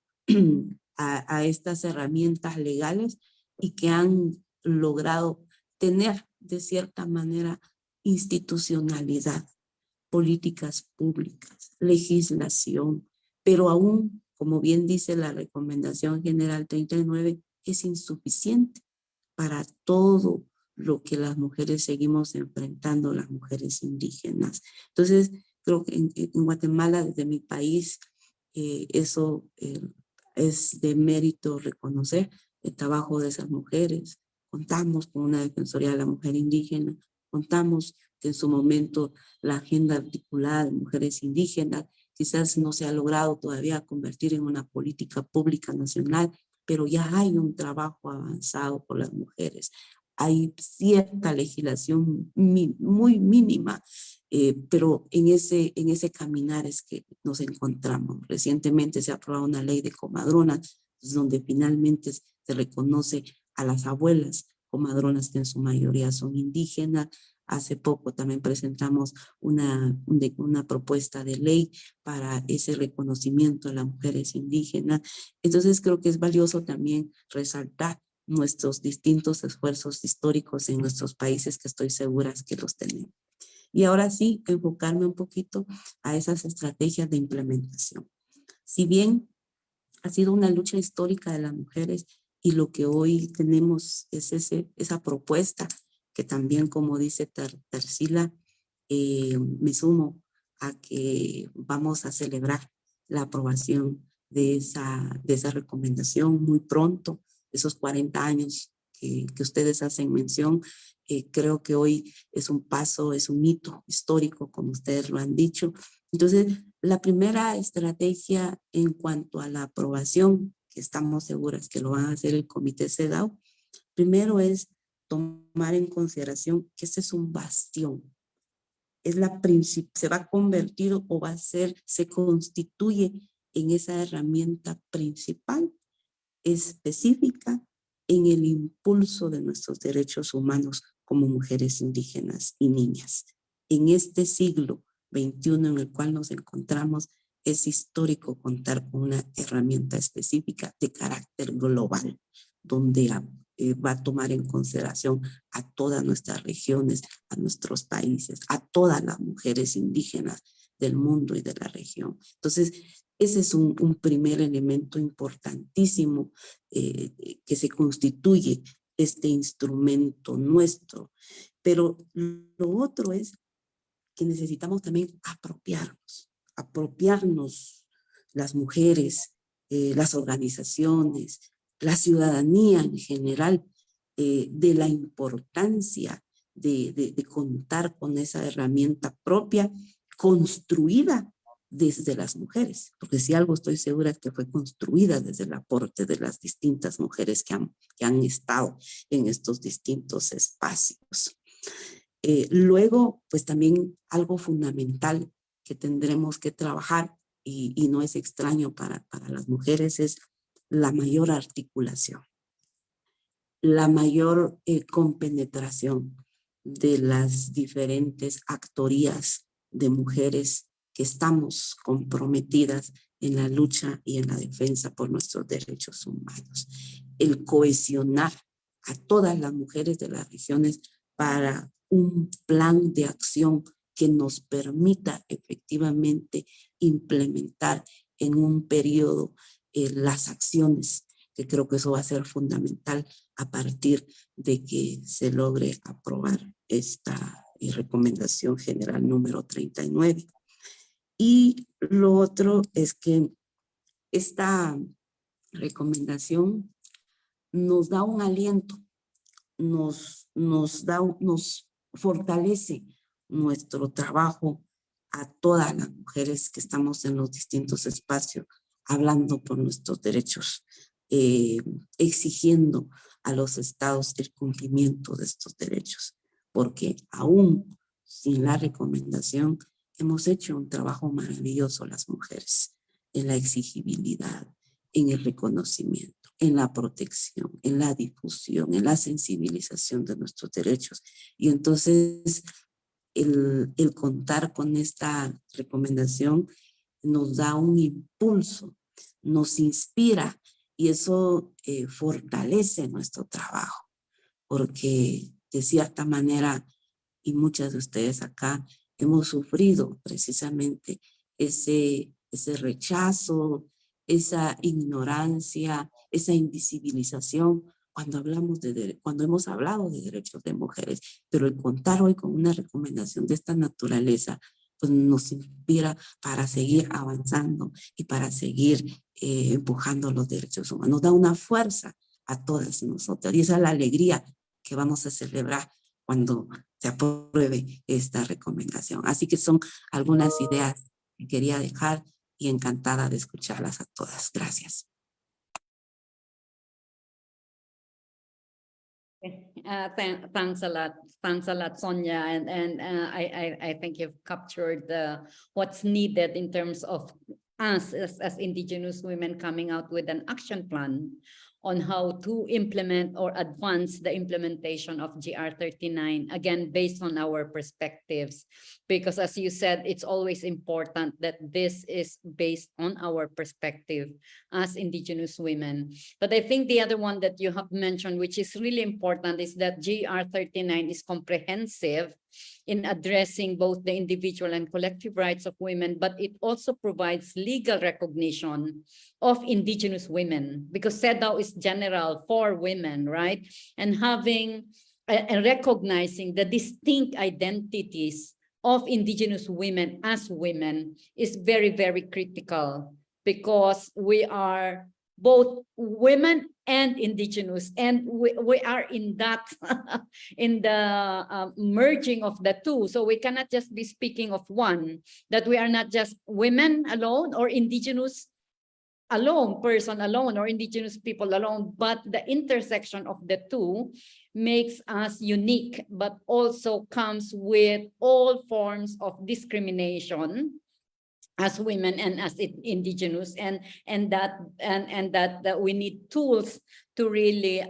G: a estas herramientas legales y que han logrado tener de cierta manera institucionalidad, políticas públicas, legislación, pero aún, como bien dice la Recomendación General 39, es insuficiente para todo lo que las mujeres seguimos enfrentando, las mujeres indígenas. Entonces, creo que en Guatemala, desde mi país, eso es de mérito reconocer el trabajo de esas mujeres. Contamos con una Defensoría de la Mujer Indígena, contamos que en su momento la agenda articulada de mujeres indígenas quizás no se ha logrado todavía convertir en una política pública nacional, pero ya hay un trabajo avanzado por las mujeres. Hay cierta legislación muy mínima, pero en ese caminar es que nos encontramos. Recientemente se ha aprobado una ley de comadronas, donde finalmente se reconoce a las abuelas comadronas que en su mayoría son indígenas, Hace poco también presentamos una propuesta de ley para ese reconocimiento a las mujeres indígenas. Entonces creo que es valioso también resaltar nuestros distintos esfuerzos históricos en nuestros países, que estoy segura que los tenemos. Y ahora sí, enfocarme un poquito a esas estrategias de implementación. Si bien ha sido una lucha histórica de las mujeres y lo que hoy tenemos es esa propuesta que también, como dice Tarsila, me sumo a que vamos a celebrar la aprobación de esa recomendación muy pronto, esos 40 años que ustedes hacen mención. Creo que hoy es un paso, es un hito histórico, como ustedes lo han dicho. Entonces, la primera estrategia en cuanto a la aprobación, que estamos seguras que lo van a hacer el Comité CEDAW, primero es tomar en consideración que este es un bastión. Se va a convertir o va a ser, se constituye en esa herramienta principal, específica, en el impulso de nuestros derechos humanos como mujeres indígenas y niñas. En este siglo XXI en el cual nos encontramos, es histórico contar con una herramienta específica de carácter global, donde va a tomar en consideración a todas nuestras regiones, a nuestros países, a todas las mujeres indígenas del mundo y de la región. Entonces, ese es un primer elemento importantísimo que se constituye este instrumento nuestro. Pero lo otro es que necesitamos también apropiarnos las mujeres, las organizaciones, la ciudadanía en general, de la importancia de contar con esa herramienta propia construida desde las mujeres, porque si algo estoy segura es que fue construida desde el aporte de las distintas mujeres que han estado en estos distintos espacios. Luego, pues también algo fundamental que tendremos que trabajar y no es extraño para las mujeres es la mayor articulación, la mayor compenetración de las diferentes actorías de mujeres que estamos comprometidas en la lucha y en la defensa por nuestros derechos humanos. El cohesionar a todas las mujeres de las regiones para un plan de acción que nos permita efectivamente implementar en un periodo las acciones, que creo que eso va a ser fundamental a partir de que se logre aprobar esta recomendación general número 39. Y lo otro es que esta recomendación nos da un aliento, nos fortalece nuestro trabajo a todas las mujeres que estamos en los distintos espacios hablando por nuestros derechos, exigiendo a los estados el cumplimiento de estos derechos, porque aún sin la recomendación hemos hecho un trabajo maravilloso las mujeres en la exigibilidad, en el reconocimiento, en la protección, en la difusión, en la sensibilización de nuestros derechos. Y entonces el contar con esta recomendación nos da un impulso, nos inspira y eso fortalece nuestro trabajo, porque de cierta manera, y muchas de ustedes acá hemos sufrido precisamente ese rechazo, esa ignorancia, esa invisibilización cuando hemos hablado de derechos de mujeres, pero el contar hoy con una recomendación de esta naturaleza pues nos inspira para seguir avanzando y para seguir empujando los derechos humanos. Nos da una fuerza a todas nosotras y esa es la alegría que vamos a celebrar cuando se apruebe esta recomendación. Así que son algunas ideas que quería dejar y encantada de escucharlas a todas. Gracias.
B: Thanks a lot, Sonia, and I think you've captured what's needed in terms of us as Indigenous women coming out with an action plan on how to implement or advance the implementation of GR 39, again, based on our perspectives. Because as you said, it's always important that this is based on our perspective as Indigenous women. But I think the other one that you have mentioned, which is really important, is that GR 39 is comprehensive in addressing both the individual and collective rights of women, but it also provides legal recognition of Indigenous women, because CEDAW is general for women, right? And having and recognizing the distinct identities of Indigenous women as women is very, very critical, because we are both women and Indigenous, and we are in that in the merging of the two. So we cannot just be speaking of one, that we are not just women alone or Indigenous alone, person alone, or Indigenous people alone, but the intersection of the two makes us unique, but also comes with all forms of discrimination as women and as Indigenous, and that we need tools to really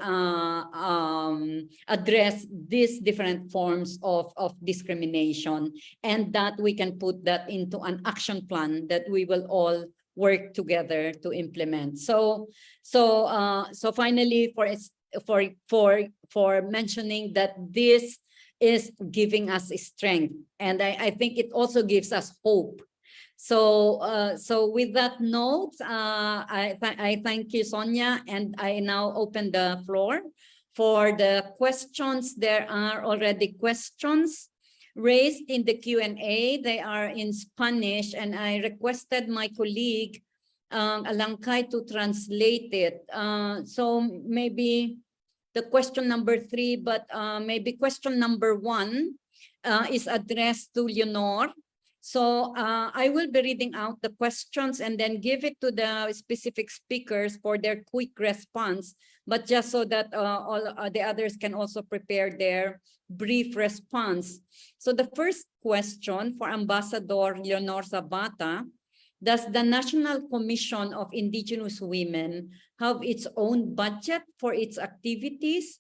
B: address these different forms of discrimination, and that we can put that into an action plan that we will all work together to implement. So finally, for mentioning that this is giving us strength, and I think it also gives us hope. So with that note, I thank you, Sonia, and I now open the floor for the questions. There are already questions raised in the Q&A. They are in Spanish, and I requested my colleague, Alangkay, to translate it. So maybe the question number 3, but maybe question number 1 is addressed to Leonor. So I will be reading out the questions and then give it to the specific speakers for their quick response, but just so that all the others can also prepare their brief response. So the first question for Ambassador Leonor Zapata: does the National Commission of Indigenous Women have its own budget for its activities?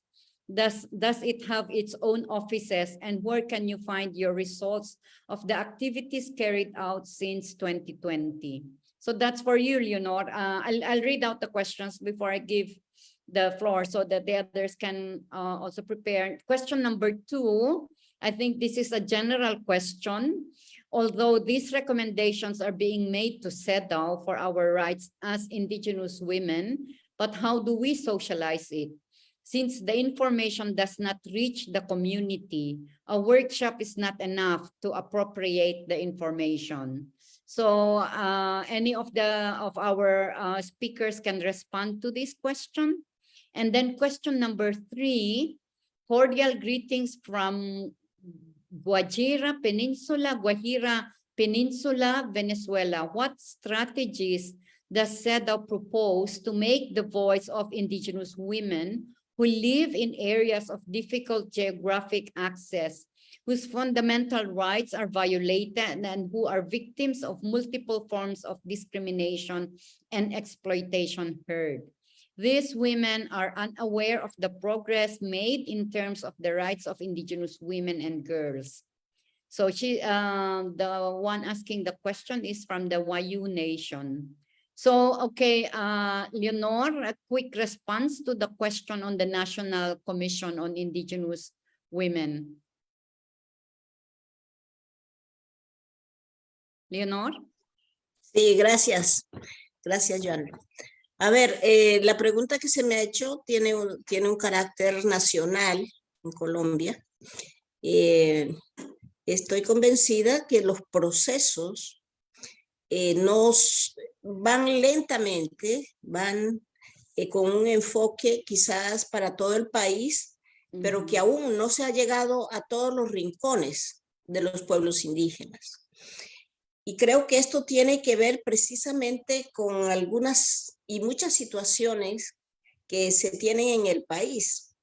B: Does it have its own offices, and where can you find your results of the activities carried out since 2020? So that's for you, Leonor. I'll read out the questions before I give the floor so that the others can also prepare. Question number 2, I think this is a general question. Although these recommendations are being made to CEDAW for our rights as Indigenous women, but how do we socialize it? Since the information does not reach the community, a workshop is not enough to appropriate the information. So any of our speakers can respond to this question. And then question number 3, cordial greetings from Guajira Peninsula, Venezuela. What strategies does CEDAW propose to make the voice of Indigenous women who live in areas of difficult geographic access, whose fundamental rights are violated, and who are victims of multiple forms of discrimination and exploitation heard? These women are unaware of the progress made in terms of the rights of Indigenous women and girls. So the one asking the question is from the Wayu Nation. So, okay, Leonor, a quick response to the question on the National Commission on Indigenous Women. Leonor.
D: Sí, gracias. Gracias, Joan. A ver, la pregunta que se me ha hecho tiene un carácter nacional en Colombia. Estoy convencida que los procesos nos van lentamente, van con un enfoque quizás para todo el país, pero que aún no se ha llegado a todos los rincones de los pueblos indígenas. Y creo que esto tiene que ver precisamente con algunas y muchas situaciones que se tienen en el país.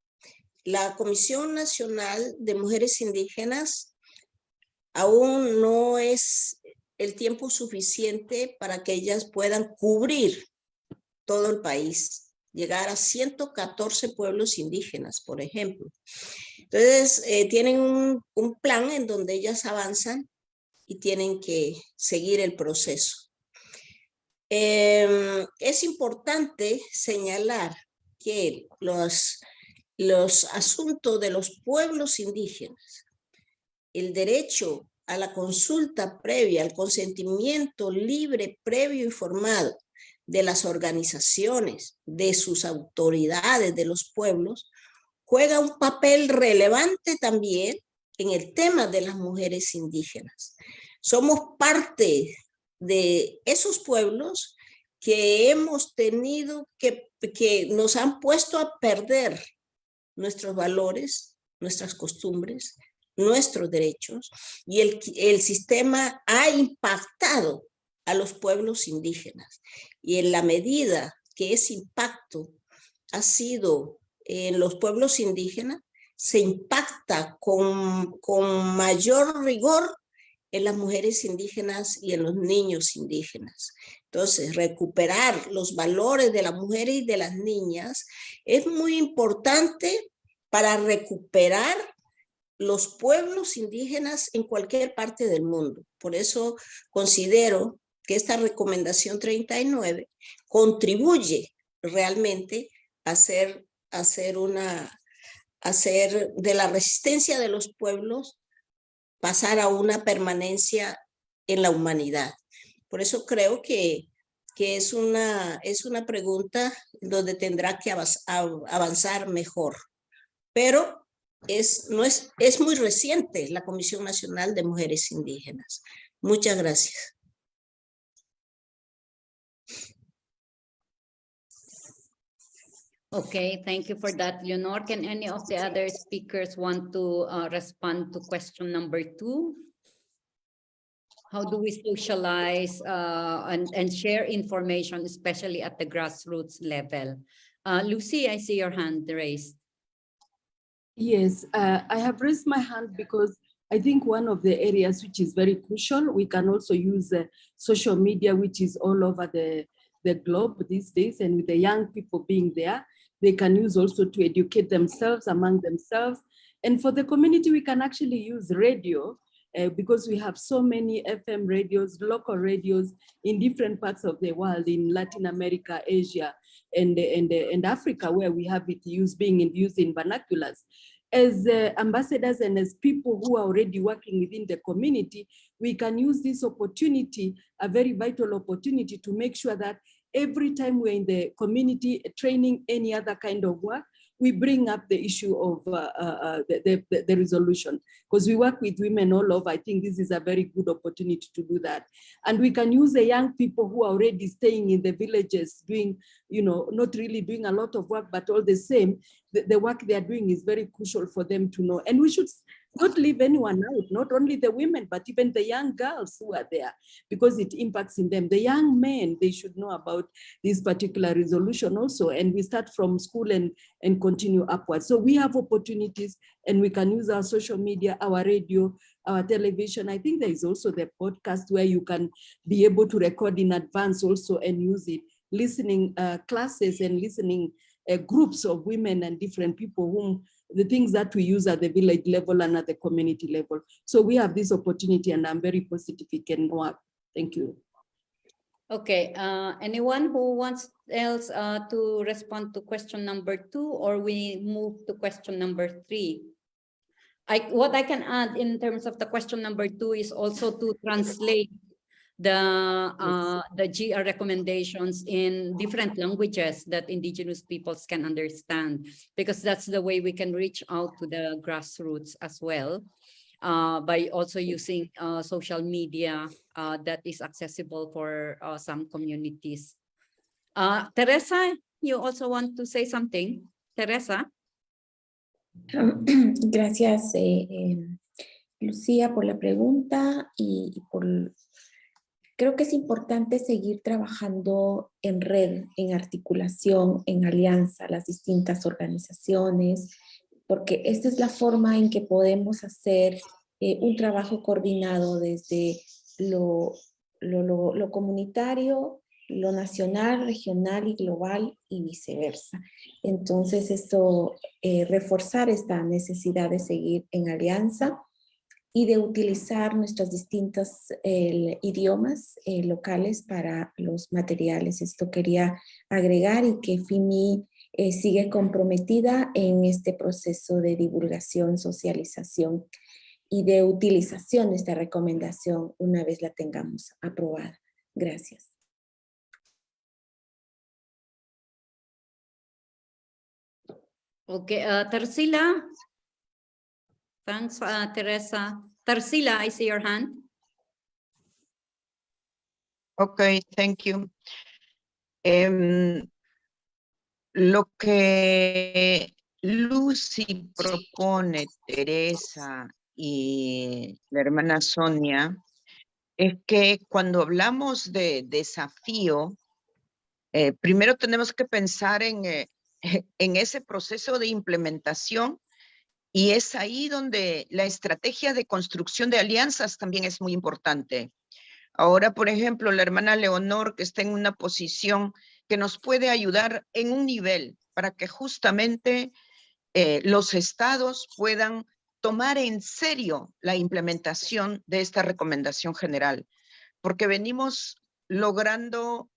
D: La Comisión Nacional de Mujeres Indígenas aún no es el tiempo suficiente para que ellas puedan cubrir todo el país, llegar a 114 pueblos indígenas, por ejemplo. Entonces, tienen un plan en donde ellas avanzan y tienen que seguir el proceso. Es importante señalar que los asuntos de los pueblos indígenas, el derecho a la consulta previa, al consentimiento libre, previo y informado de las organizaciones, de sus autoridades, de los pueblos, juega un papel relevante también en el tema de las mujeres indígenas. Somos parte de esos pueblos que hemos tenido que nos han puesto a perder nuestros valores, nuestras costumbres, nuestros derechos, y el sistema ha impactado a los pueblos indígenas. Y en la medida que ese impacto ha sido en los pueblos indígenas, se impacta con mayor rigor en las mujeres indígenas y en los niños indígenas. Entonces, recuperar los valores de las mujeres y de las niñas es muy importante para recuperar los pueblos indígenas en cualquier parte del mundo. Por eso considero que esta recomendación 39 contribuye realmente a hacer de la resistencia de los pueblos pasar a una permanencia en la humanidad. Por eso creo que es una pregunta donde tendrá que avanzar mejor. Pero es muy reciente la Comisión Nacional de Mujeres Indígenas. Muchas gracias.
B: Okay, thank you for that, Leonor. Can any of the other speakers want to respond to question number 2? How do we socialize and share information, especially at the grassroots level? Lucy, I see your hand raised.
F: Yes, I have raised my hand because I think one of the areas which is very crucial, we can also use social media, which is all over the globe these days, and with the young people being there, they can use also to educate themselves among themselves. And for the community, we can actually use radio because we have so many FM radios, local radios in different parts of the world, in Latin America, Asia, and Africa, where we have it being used in vernaculars. As ambassadors and as people who are already working within the community, we can use this opportunity, a very vital opportunity, to make sure that every time we're in the community training any other kind of work, we bring up the issue of the resolution, because we work with women all over. I think this is a very good opportunity to do that. And we can use the young people who are already staying in the villages doing, not really doing a lot of work, but all the same, the work they are doing is very crucial for them to know. And we should not leave anyone out, not only the women, but even the young girls who are there, because it impacts in them. The young men, they should know about this particular resolution also. And we start from school and continue upwards. So we have opportunities, and we can use our social media, our radio, our television. I think there is also the podcast where you can be able to record in advance also and use it, listening classes and listening groups of women and different people whom the things that we use at the village level and at the community level. So we have this opportunity, and I'm very positive it can work. Thank you.
B: Okay, anyone who wants else to respond to question number 2, or we move to question number 3? What I can add in terms of the question number 2 is also to translate the GR recommendations in different languages that indigenous peoples can understand, because that's the way we can reach out to the grassroots as well, by also using social media that is accessible for some communities. Teresa, you also want to say something? Teresa?
A: Gracias, Lucía, por la pregunta y por... Creo que es importante seguir trabajando en red, en articulación, en alianza, las distintas organizaciones, porque esta es la forma en que podemos hacer un trabajo coordinado desde lo comunitario, lo nacional, regional y global y viceversa. Entonces reforzar esta necesidad de seguir en alianza y de utilizar nuestros distintos idiomas locales para los materiales. Esto quería agregar y que FIMI sigue comprometida en este proceso de divulgación, socialización y de utilización de esta recomendación una vez la tengamos aprobada. Gracias.
B: Okay, Tarsila. Thanks, Teresa. Tarsila, I see your hand.
C: Okay, thank you. Lo que Lucy propone, Teresa y la hermana Sonia, es que cuando hablamos de desafío, primero tenemos que pensar en ese proceso de implementación, y es ahí donde la estrategia de construcción de alianzas también es muy importante. Ahora, por ejemplo, la hermana Leonor, que está en una posición que nos puede ayudar en un nivel para que justamente los estados puedan tomar en serio la implementación de esta recomendación general, porque venimos logrando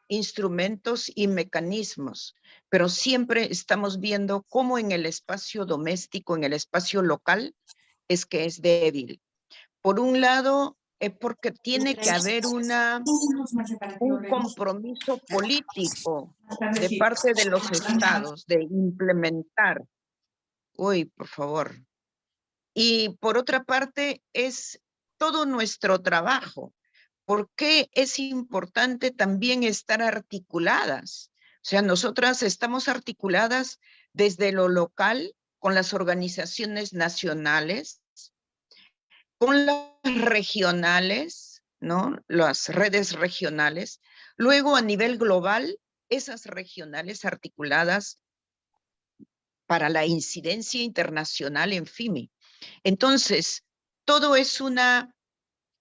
C: instrumentos y mecanismos, pero siempre estamos viendo cómo en el espacio doméstico, en el espacio local, es que es débil. Por un lado, es porque tiene que haber un compromiso político de parte de los estados de implementar. Uy, por favor. Y por otra parte, es todo nuestro trabajo. ¿Por qué es importante también estar articuladas? O sea, nosotras estamos articuladas desde lo local con las organizaciones nacionales, con las regionales, ¿no? Las redes regionales. Luego, a nivel global, esas regionales articuladas para la incidencia internacional en FIMI. Entonces, todo es una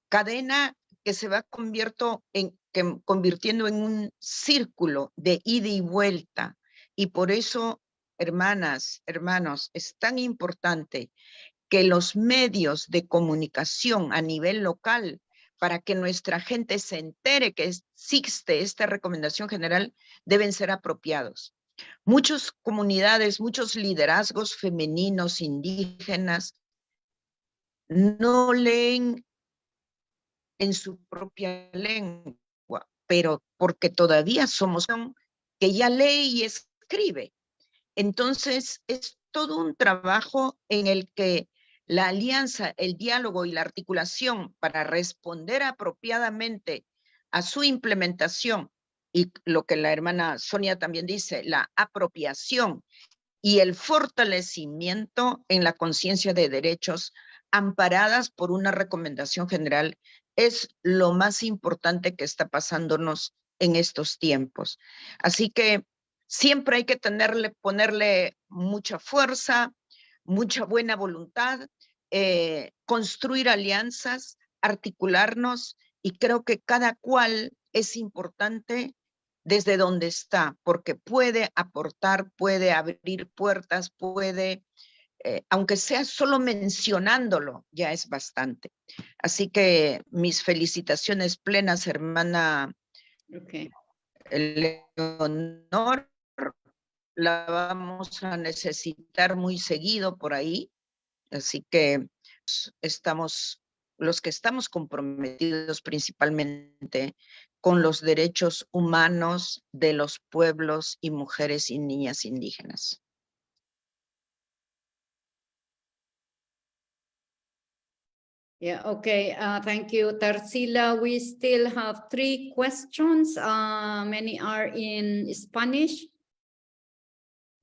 C: cadena que se va convirtiendo en un círculo de ida y vuelta. Y por eso, hermanas, hermanos, es tan importante que los medios de comunicación a nivel local, para que nuestra gente se entere que existe esta recomendación general, deben ser apropiados. Muchas comunidades, muchos liderazgos femeninos, indígenas, no leen en su propia lengua, pero porque todavía somos que ya lee y escribe. Entonces, es todo un trabajo en el que la alianza, el diálogo y la articulación para responder apropiadamente a su implementación, y lo que la hermana Sonia también dice, la apropiación y el fortalecimiento en la conciencia de derechos amparadas por una recomendación general es lo más importante que está pasándonos en estos tiempos. Así que siempre hay que ponerle mucha fuerza, mucha buena voluntad, construir alianzas, articularnos, y creo que cada cual es importante desde donde está, porque puede aportar, puede abrir puertas, puede, aunque sea solo mencionándolo, ya es bastante. Así que mis felicitaciones plenas, hermana Leonor. La vamos a necesitar muy seguido por ahí, así que estamos, los que estamos comprometidos principalmente con los derechos humanos de los pueblos y mujeres y niñas indígenas.
B: Yeah, okay. Thank you, Tarsila. We still have 3 questions. Many are in Spanish.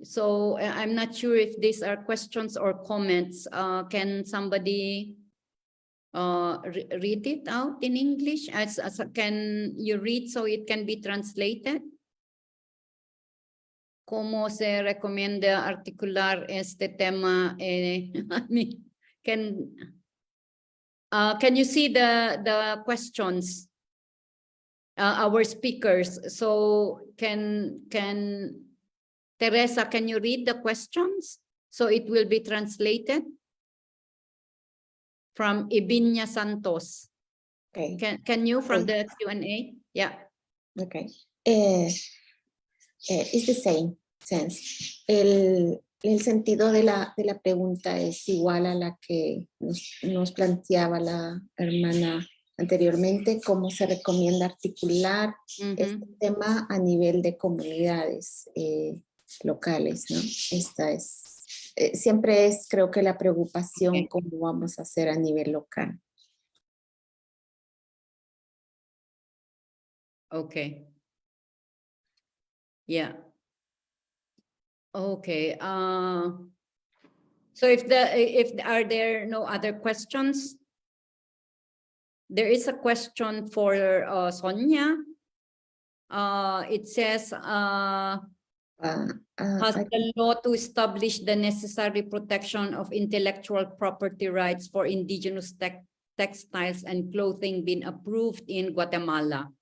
B: So I'm not sure if these are questions or comments. Can somebody read it out in English? Can you read so it can be translated? ¿Cómo se recomienda articular este tema? Can you see the questions? Our speakers. So can Teresa, can you read the questions? So it will be translated from Ibinya Santos.
A: Okay.
B: Can you from
A: Okay.
B: the Q&A? Yeah.
A: Okay. It's the same sense. El sentido de la pregunta es igual a la que nos planteaba la hermana anteriormente, cómo se recomienda articular este tema a nivel de comunidades locales, ¿no? Esta es, siempre es, creo que la preocupación, cómo vamos a hacer a nivel local.
B: Okay. Yeah. Okay. So if are there no other questions? There is a question for Sonia. It says, has the law to establish the necessary protection of intellectual property rights for indigenous textiles and clothing been approved in Guatemala?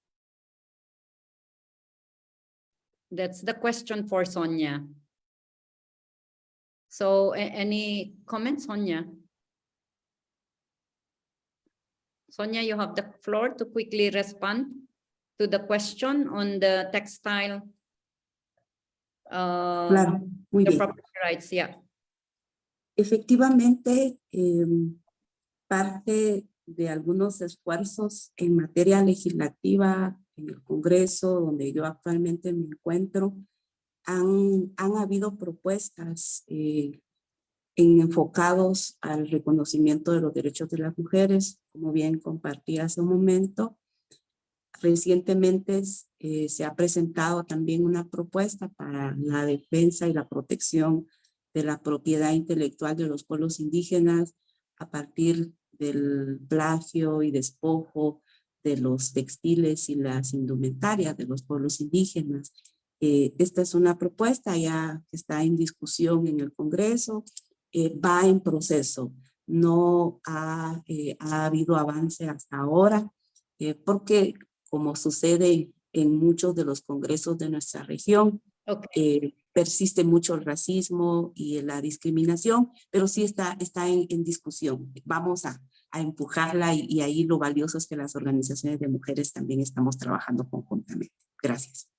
B: That's the question for Sonia. So any comments, Sonia? Sonia, you have the floor to quickly respond to the question on the textile
G: Claro, muy
B: the
G: bien.
B: property rights, yeah.
G: Efectivamente, parte de algunos esfuerzos en materia legislativa en el Congreso, donde yo actualmente me encuentro, han habido propuestas enfocados al reconocimiento de los derechos de las mujeres, como bien compartí hace un momento. Recientemente se ha presentado también una propuesta para la defensa y la protección de la propiedad intelectual de los pueblos indígenas a partir del plagio y despojo de los textiles y las indumentarias de los pueblos indígenas. Esta es una propuesta ya que está en discusión en el Congreso, va en proceso. No ha habido avance hasta ahora, porque como sucede en muchos de los congresos de nuestra región, persiste mucho el racismo y la discriminación, pero sí está en discusión. Vamos a empujarla y ahí lo valioso es que las organizaciones de mujeres también estamos trabajando conjuntamente. Gracias.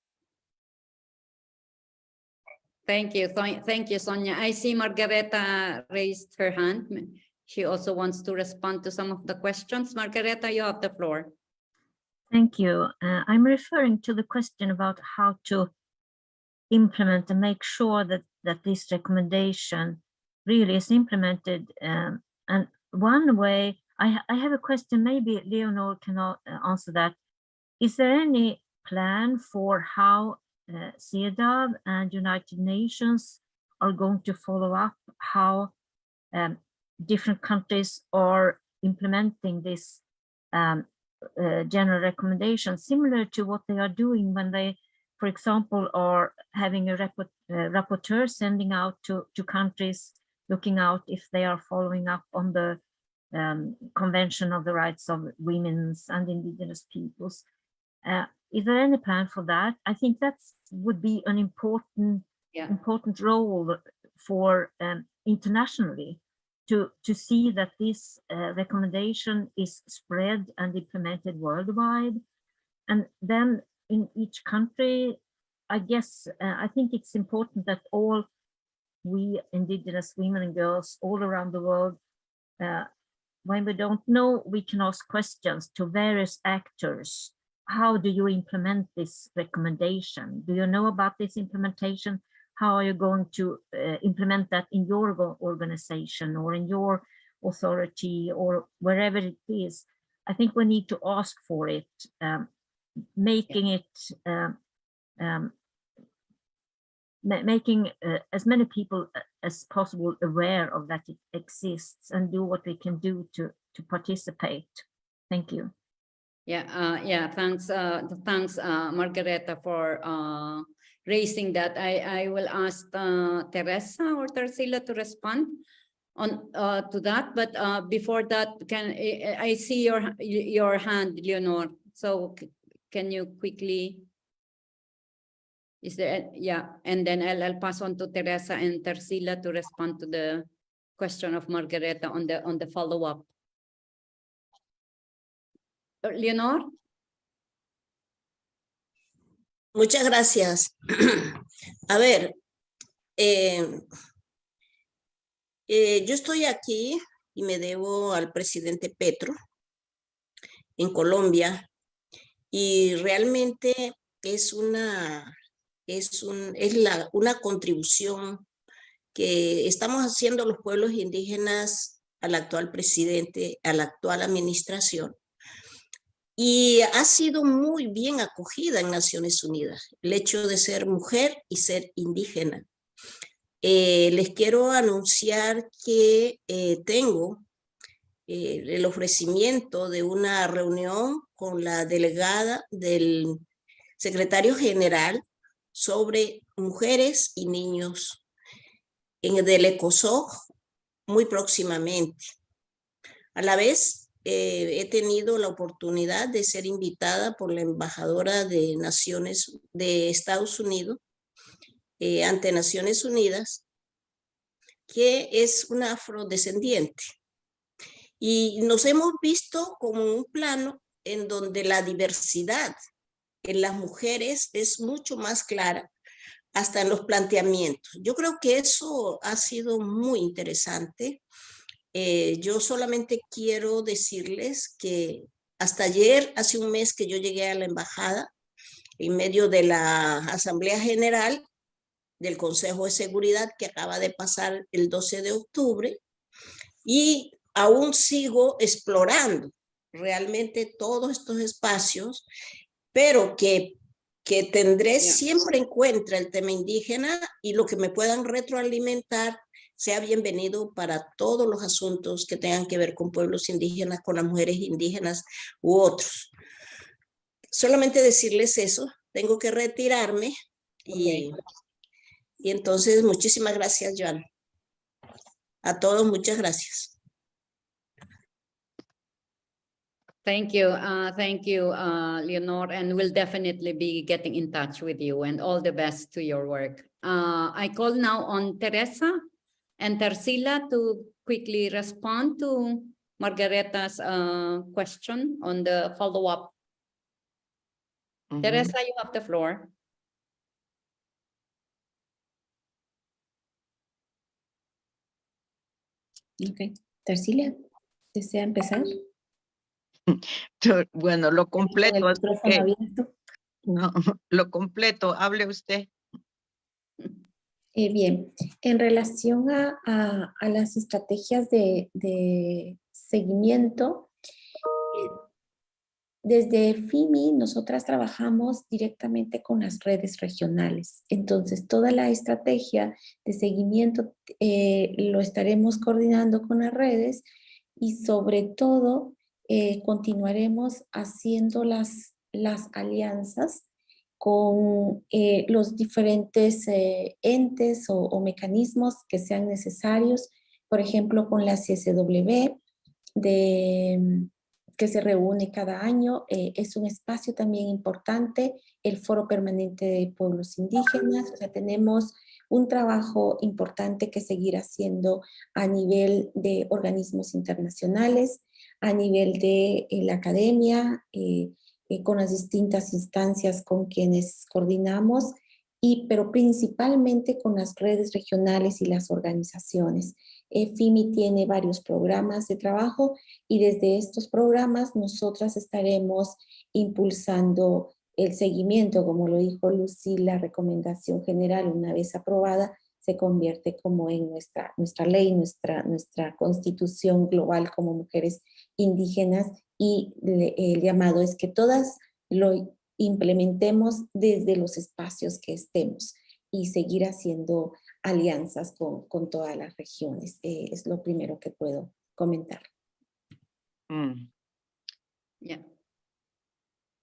B: Thank you, Sonia. I see Margareta raised her hand. She also wants to respond to some of the questions. Margareta, you have the floor.
E: Thank you. I'm referring to the question about how to implement and make sure that this recommendation really is implemented. And one way, I have a question, maybe Leonor can answer that. Is there any plan for how CEDAW and United Nations are going to follow up how different countries are implementing this general recommendation, similar to what they are doing when they, for example, are having a rapporteur sending out to countries, looking out if they are following up on the Convention of the Rights of Women and Indigenous Peoples. Is there any plan for that? I think that would be an important role for internationally to see that this recommendation is spread and implemented worldwide. And then in each country, I guess, I think it's important that all we Indigenous women and girls all around the world, when we don't know, we can ask questions to various actors. How do you implement this recommendation? Do you know about this implementation? How are you going to implement that in your organization or in your authority or wherever it is? I think we need to ask for it, making it, making as many people as possible aware of that it exists and do what we can do to participate. Thank you.
B: Yeah, thanks, Margareta, for raising that. I will ask Teresa or Tarsila to respond on to that, but before that, I see your hand, Leonor. So can you quickly? Is there? Yeah, and then I'll pass on to Teresa and Tarsila to respond to the question of Margareta on the follow-up. Leonor.
D: Muchas gracias. A ver, yo estoy aquí y me debo al presidente Petro en Colombia, y realmente es una contribución que estamos haciendo los pueblos indígenas al actual presidente, a la actual administración. Y ha sido muy bien acogida en Naciones Unidas, el hecho de ser mujer y ser indígena. Les quiero anunciar que tengo el ofrecimiento de una reunión con la delegada del secretario general sobre mujeres y niños del ECOSOC muy próximamente. A la vez, he tenido la oportunidad de ser invitada por la embajadora de Estados Unidos ante Naciones Unidas, que es una afrodescendiente. Y nos hemos visto como un plano en donde la diversidad en las mujeres es mucho más clara, hasta en los planteamientos. Yo creo que eso ha sido muy interesante. Yo solamente quiero decirles que hasta ayer, hace un mes que yo llegué a la embajada, en medio de la Asamblea General del Consejo de Seguridad que acaba de pasar el 12 de octubre, y aún sigo explorando realmente todos estos espacios, pero que tendré siempre en cuenta el tema indígena, y lo que me puedan retroalimentar sea bienvenido para todos los asuntos que tengan que ver con pueblos indígenas, con las mujeres indígenas u otros. Solamente decirles eso, tengo que retirarme. Y entonces muchísimas gracias, Joan. A todos, muchas gracias.
B: Thank you, Leonor, and we'll definitely be getting in touch with you, and all the best to your work. I call now on Teresa and Tarsila to quickly respond to Margareta's question on the follow-up. Teresa, you have the floor.
A: Ok, Tarsila, ¿desea empezar?
C: Bueno, lo completo.
A: Con el micrófono abierto.
C: No, lo completo, hable usted.
A: Bien, en relación a las estrategias de seguimiento, desde FIMI nosotras trabajamos directamente con las redes regionales. Entonces, toda la estrategia de seguimiento lo estaremos coordinando con las redes, y sobre todo continuaremos haciendo las alianzas con los diferentes entes o mecanismos que sean necesarios, por ejemplo, con la CSW, que se reúne cada año. Es un espacio también importante, el Foro Permanente de Pueblos Indígenas. O sea, tenemos un trabajo importante que seguir haciendo a nivel de organismos internacionales, a nivel de la academia, con las distintas instancias con quienes coordinamos, pero principalmente con las redes regionales y las organizaciones. FIMI tiene varios programas de trabajo, y desde estos programas nosotras estaremos impulsando el seguimiento. Como lo dijo Lucy, la recomendación general, una vez aprobada, se convierte como en nuestra ley, nuestra constitución global como mujeres indígenas, y el llamado es que todas lo implementemos desde los espacios que estemos y seguir haciendo alianzas con todas las regiones. Es lo primero que puedo comentar.
B: Yeah.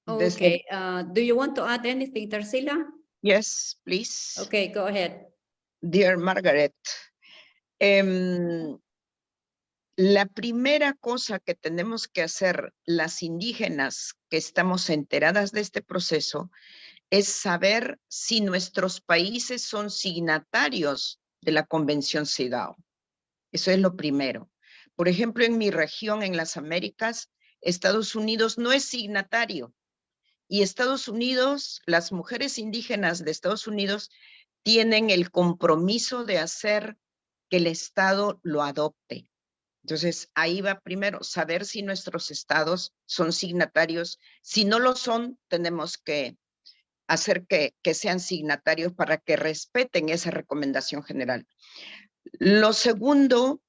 B: Okay. Do you want to add anything, Tarsila?
C: Yes, please.
B: Okay, go ahead.
C: Dear Margaret, la primera cosa que tenemos que hacer las indígenas que estamos enteradas de este proceso es saber si nuestros países son signatarios de la Convención CEDAW. Eso es lo primero. Por ejemplo, en mi región, en las Américas, Estados Unidos no es signatario. Y Estados Unidos, las mujeres indígenas de Estados Unidos tienen el compromiso de hacer que el Estado lo adopte. Entonces, ahí va primero, saber si nuestros estados son signatarios. Si no lo son, tenemos que hacer que sean signatarios para que respeten esa recomendación general. Lo segundo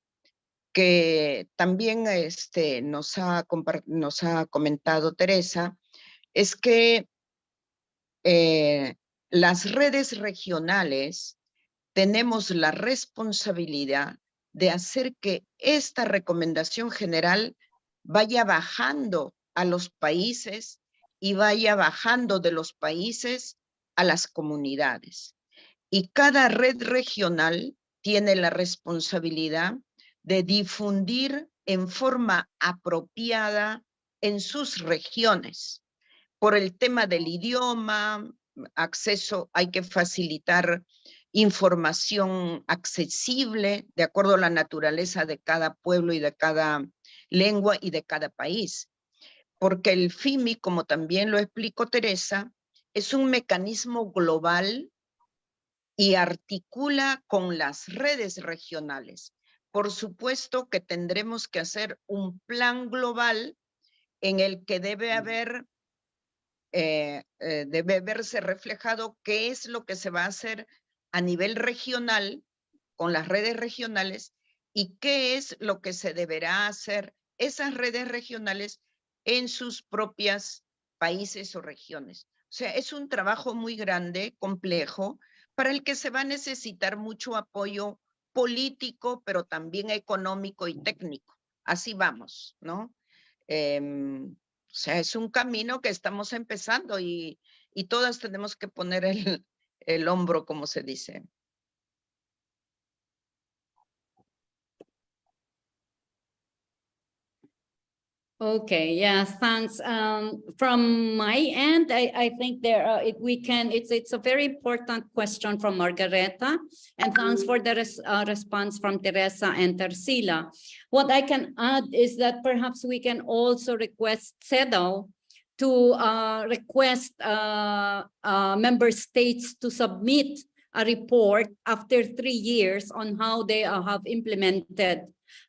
C: que también nos ha comentado Teresa es que las redes regionales tenemos la responsabilidad de hacer que esta recomendación general vaya bajando a los países y vaya bajando de los países a las comunidades. Y cada red regional tiene la responsabilidad de difundir en forma apropiada en sus regiones. Por el tema del idioma, acceso, hay que facilitar información accesible de acuerdo a la naturaleza de cada pueblo y de cada lengua y de cada país. Porque el FIMI, como también lo explicó Teresa, es un mecanismo global y articula con las redes regionales. Por supuesto que tendremos que hacer un plan global en el que debe haber debe verse reflejado qué es lo que se va a hacer a nivel regional con las redes regionales y qué es lo que se deberá hacer esas redes regionales en sus propias países o regiones. O sea, es un trabajo muy grande, complejo, para el que se va a necesitar mucho apoyo político, pero también económico y técnico. Así vamos, ¿no? O sea, es un camino que estamos empezando y todas tenemos que poner el hombro, como se dice.
B: Okay, yeah, thanks. From my end, I think there it's a very important question from Margareta, and thanks for the response from Teresa and Tercila. What I can add is that perhaps we can also request CEDAW to request member states to submit a report after 3 years on how they have implemented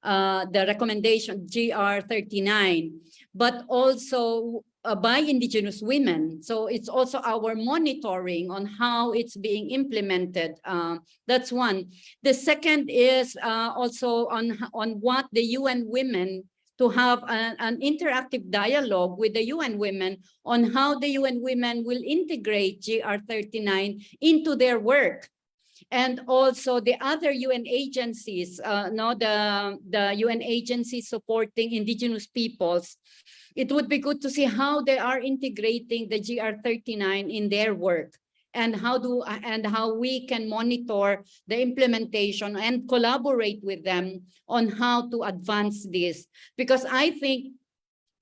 B: the recommendation GR 39, but also by indigenous women. So it's also our monitoring on how it's being implemented. That's one. The second is also on what the UN Women, to have an interactive dialogue with the UN Women on how the UN Women will integrate GR 39 into their work. And also the other UN agencies, the UN agencies supporting indigenous peoples. It would be good to see how they are integrating the GR 39 in their work, and how we can monitor the implementation and collaborate with them on how to advance this. Because I think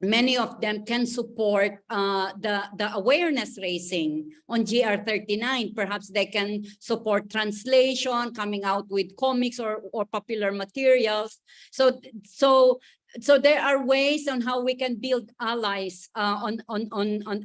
B: many of them can support the awareness raising on GR 39. Perhaps they can support translation, coming out with comics or popular materials. So there are ways on how we can build allies on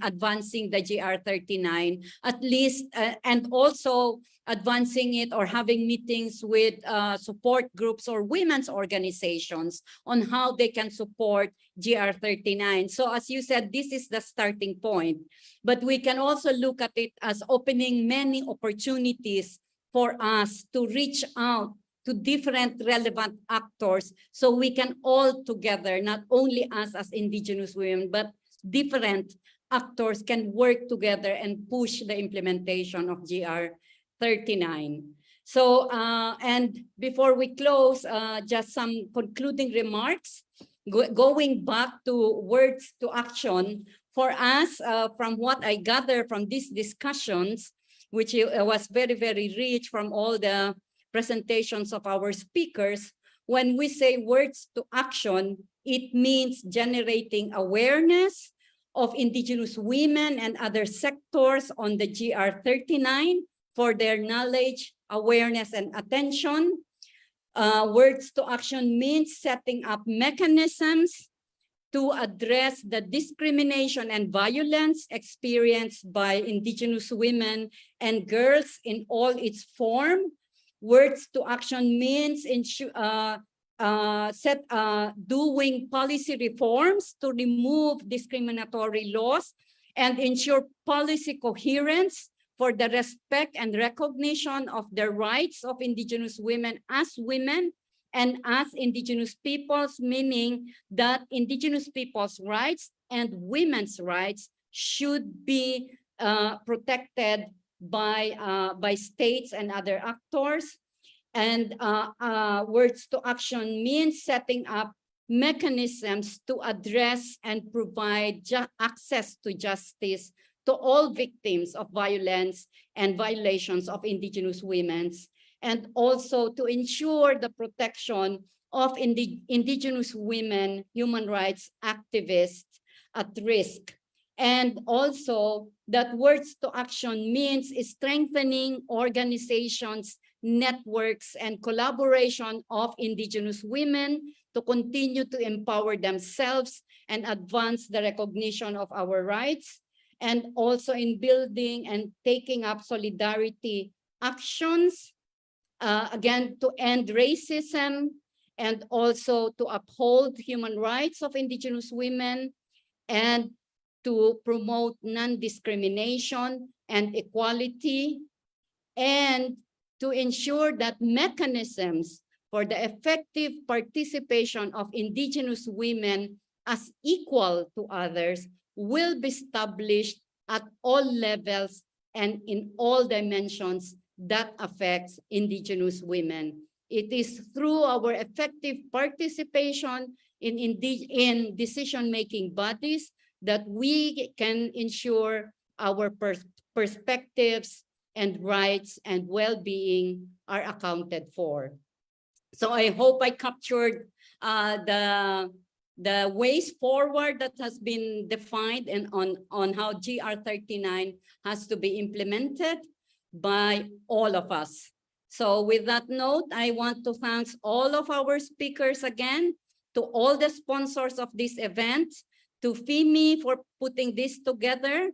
B: advancing the GR 39, at least, and also advancing it or having meetings with support groups or women's organizations on how they can support GR 39. So as you said, this is the starting point, but we can also look at it as opening many opportunities for us to reach out to different relevant actors, so we can all together, not only us as indigenous women, but different actors can work together and push the implementation of GR 39. So, and before we close, just some concluding remarks. Going back to words to action, for us, from what I gather from these discussions, which was very, very rich from all the presentations of our speakers, when we say words to action, it means generating awareness of Indigenous women and other sectors on the GR39 for their knowledge, awareness, and attention. Words to action means setting up mechanisms to address the discrimination and violence experienced by Indigenous women and girls in all its form. Words to action means doing policy reforms to remove discriminatory laws and ensure policy coherence for the respect and recognition of the rights of Indigenous women and as Indigenous peoples, meaning that Indigenous peoples' rights and women's rights should be protected by states and other actors. And words to action means setting up mechanisms to address and provide access to justice to all victims of violence and violations of Indigenous women's, and also to ensure the protection of Indigenous women, human rights activists at risk. And also that words to action means strengthening organizations, networks, and collaboration of Indigenous women to continue to empower themselves and advance the recognition of our rights, and also in building and taking up solidarity actions, again, to end racism and also to uphold human rights of Indigenous women and to promote non-discrimination and equality, and to ensure that mechanisms for the effective participation of Indigenous women as equal to others will be established at all levels and in all dimensions that affects Indigenous women. It is through our effective participation in decision-making bodies that we can ensure our perspectives and rights and well-being are accounted for. So I hope I captured the ways forward that has been defined and on how GR39 has to be implemented by all of us. So with that note, I want to thank all of our speakers again, to all the sponsors of this event, to FEME for putting this together.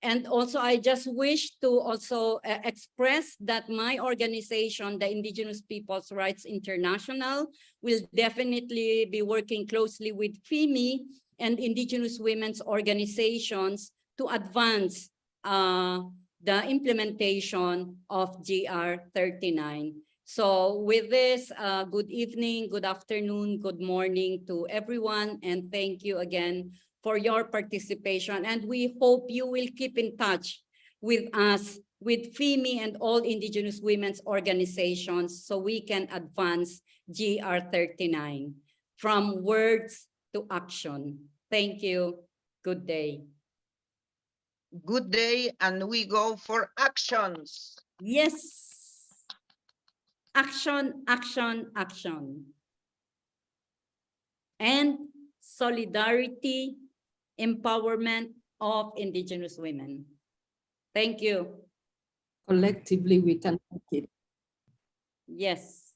B: And also, I just wish to also express that my organization, the Indigenous Peoples' Rights International, will definitely be working closely with FEME and Indigenous women's organizations to advance the implementation of GR39. So with this, good evening, good afternoon, good morning to everyone, and thank you again for your participation. And we hope you will keep in touch with us, with FEME and all Indigenous women's organizations, so we can advance GR39 from words to action. Thank you. Good day.
C: Good day, and we go for actions.
B: Yes. Action, action, action. And solidarity, empowerment of Indigenous women. Thank you.
F: Collectively, we can make it.
B: Yes.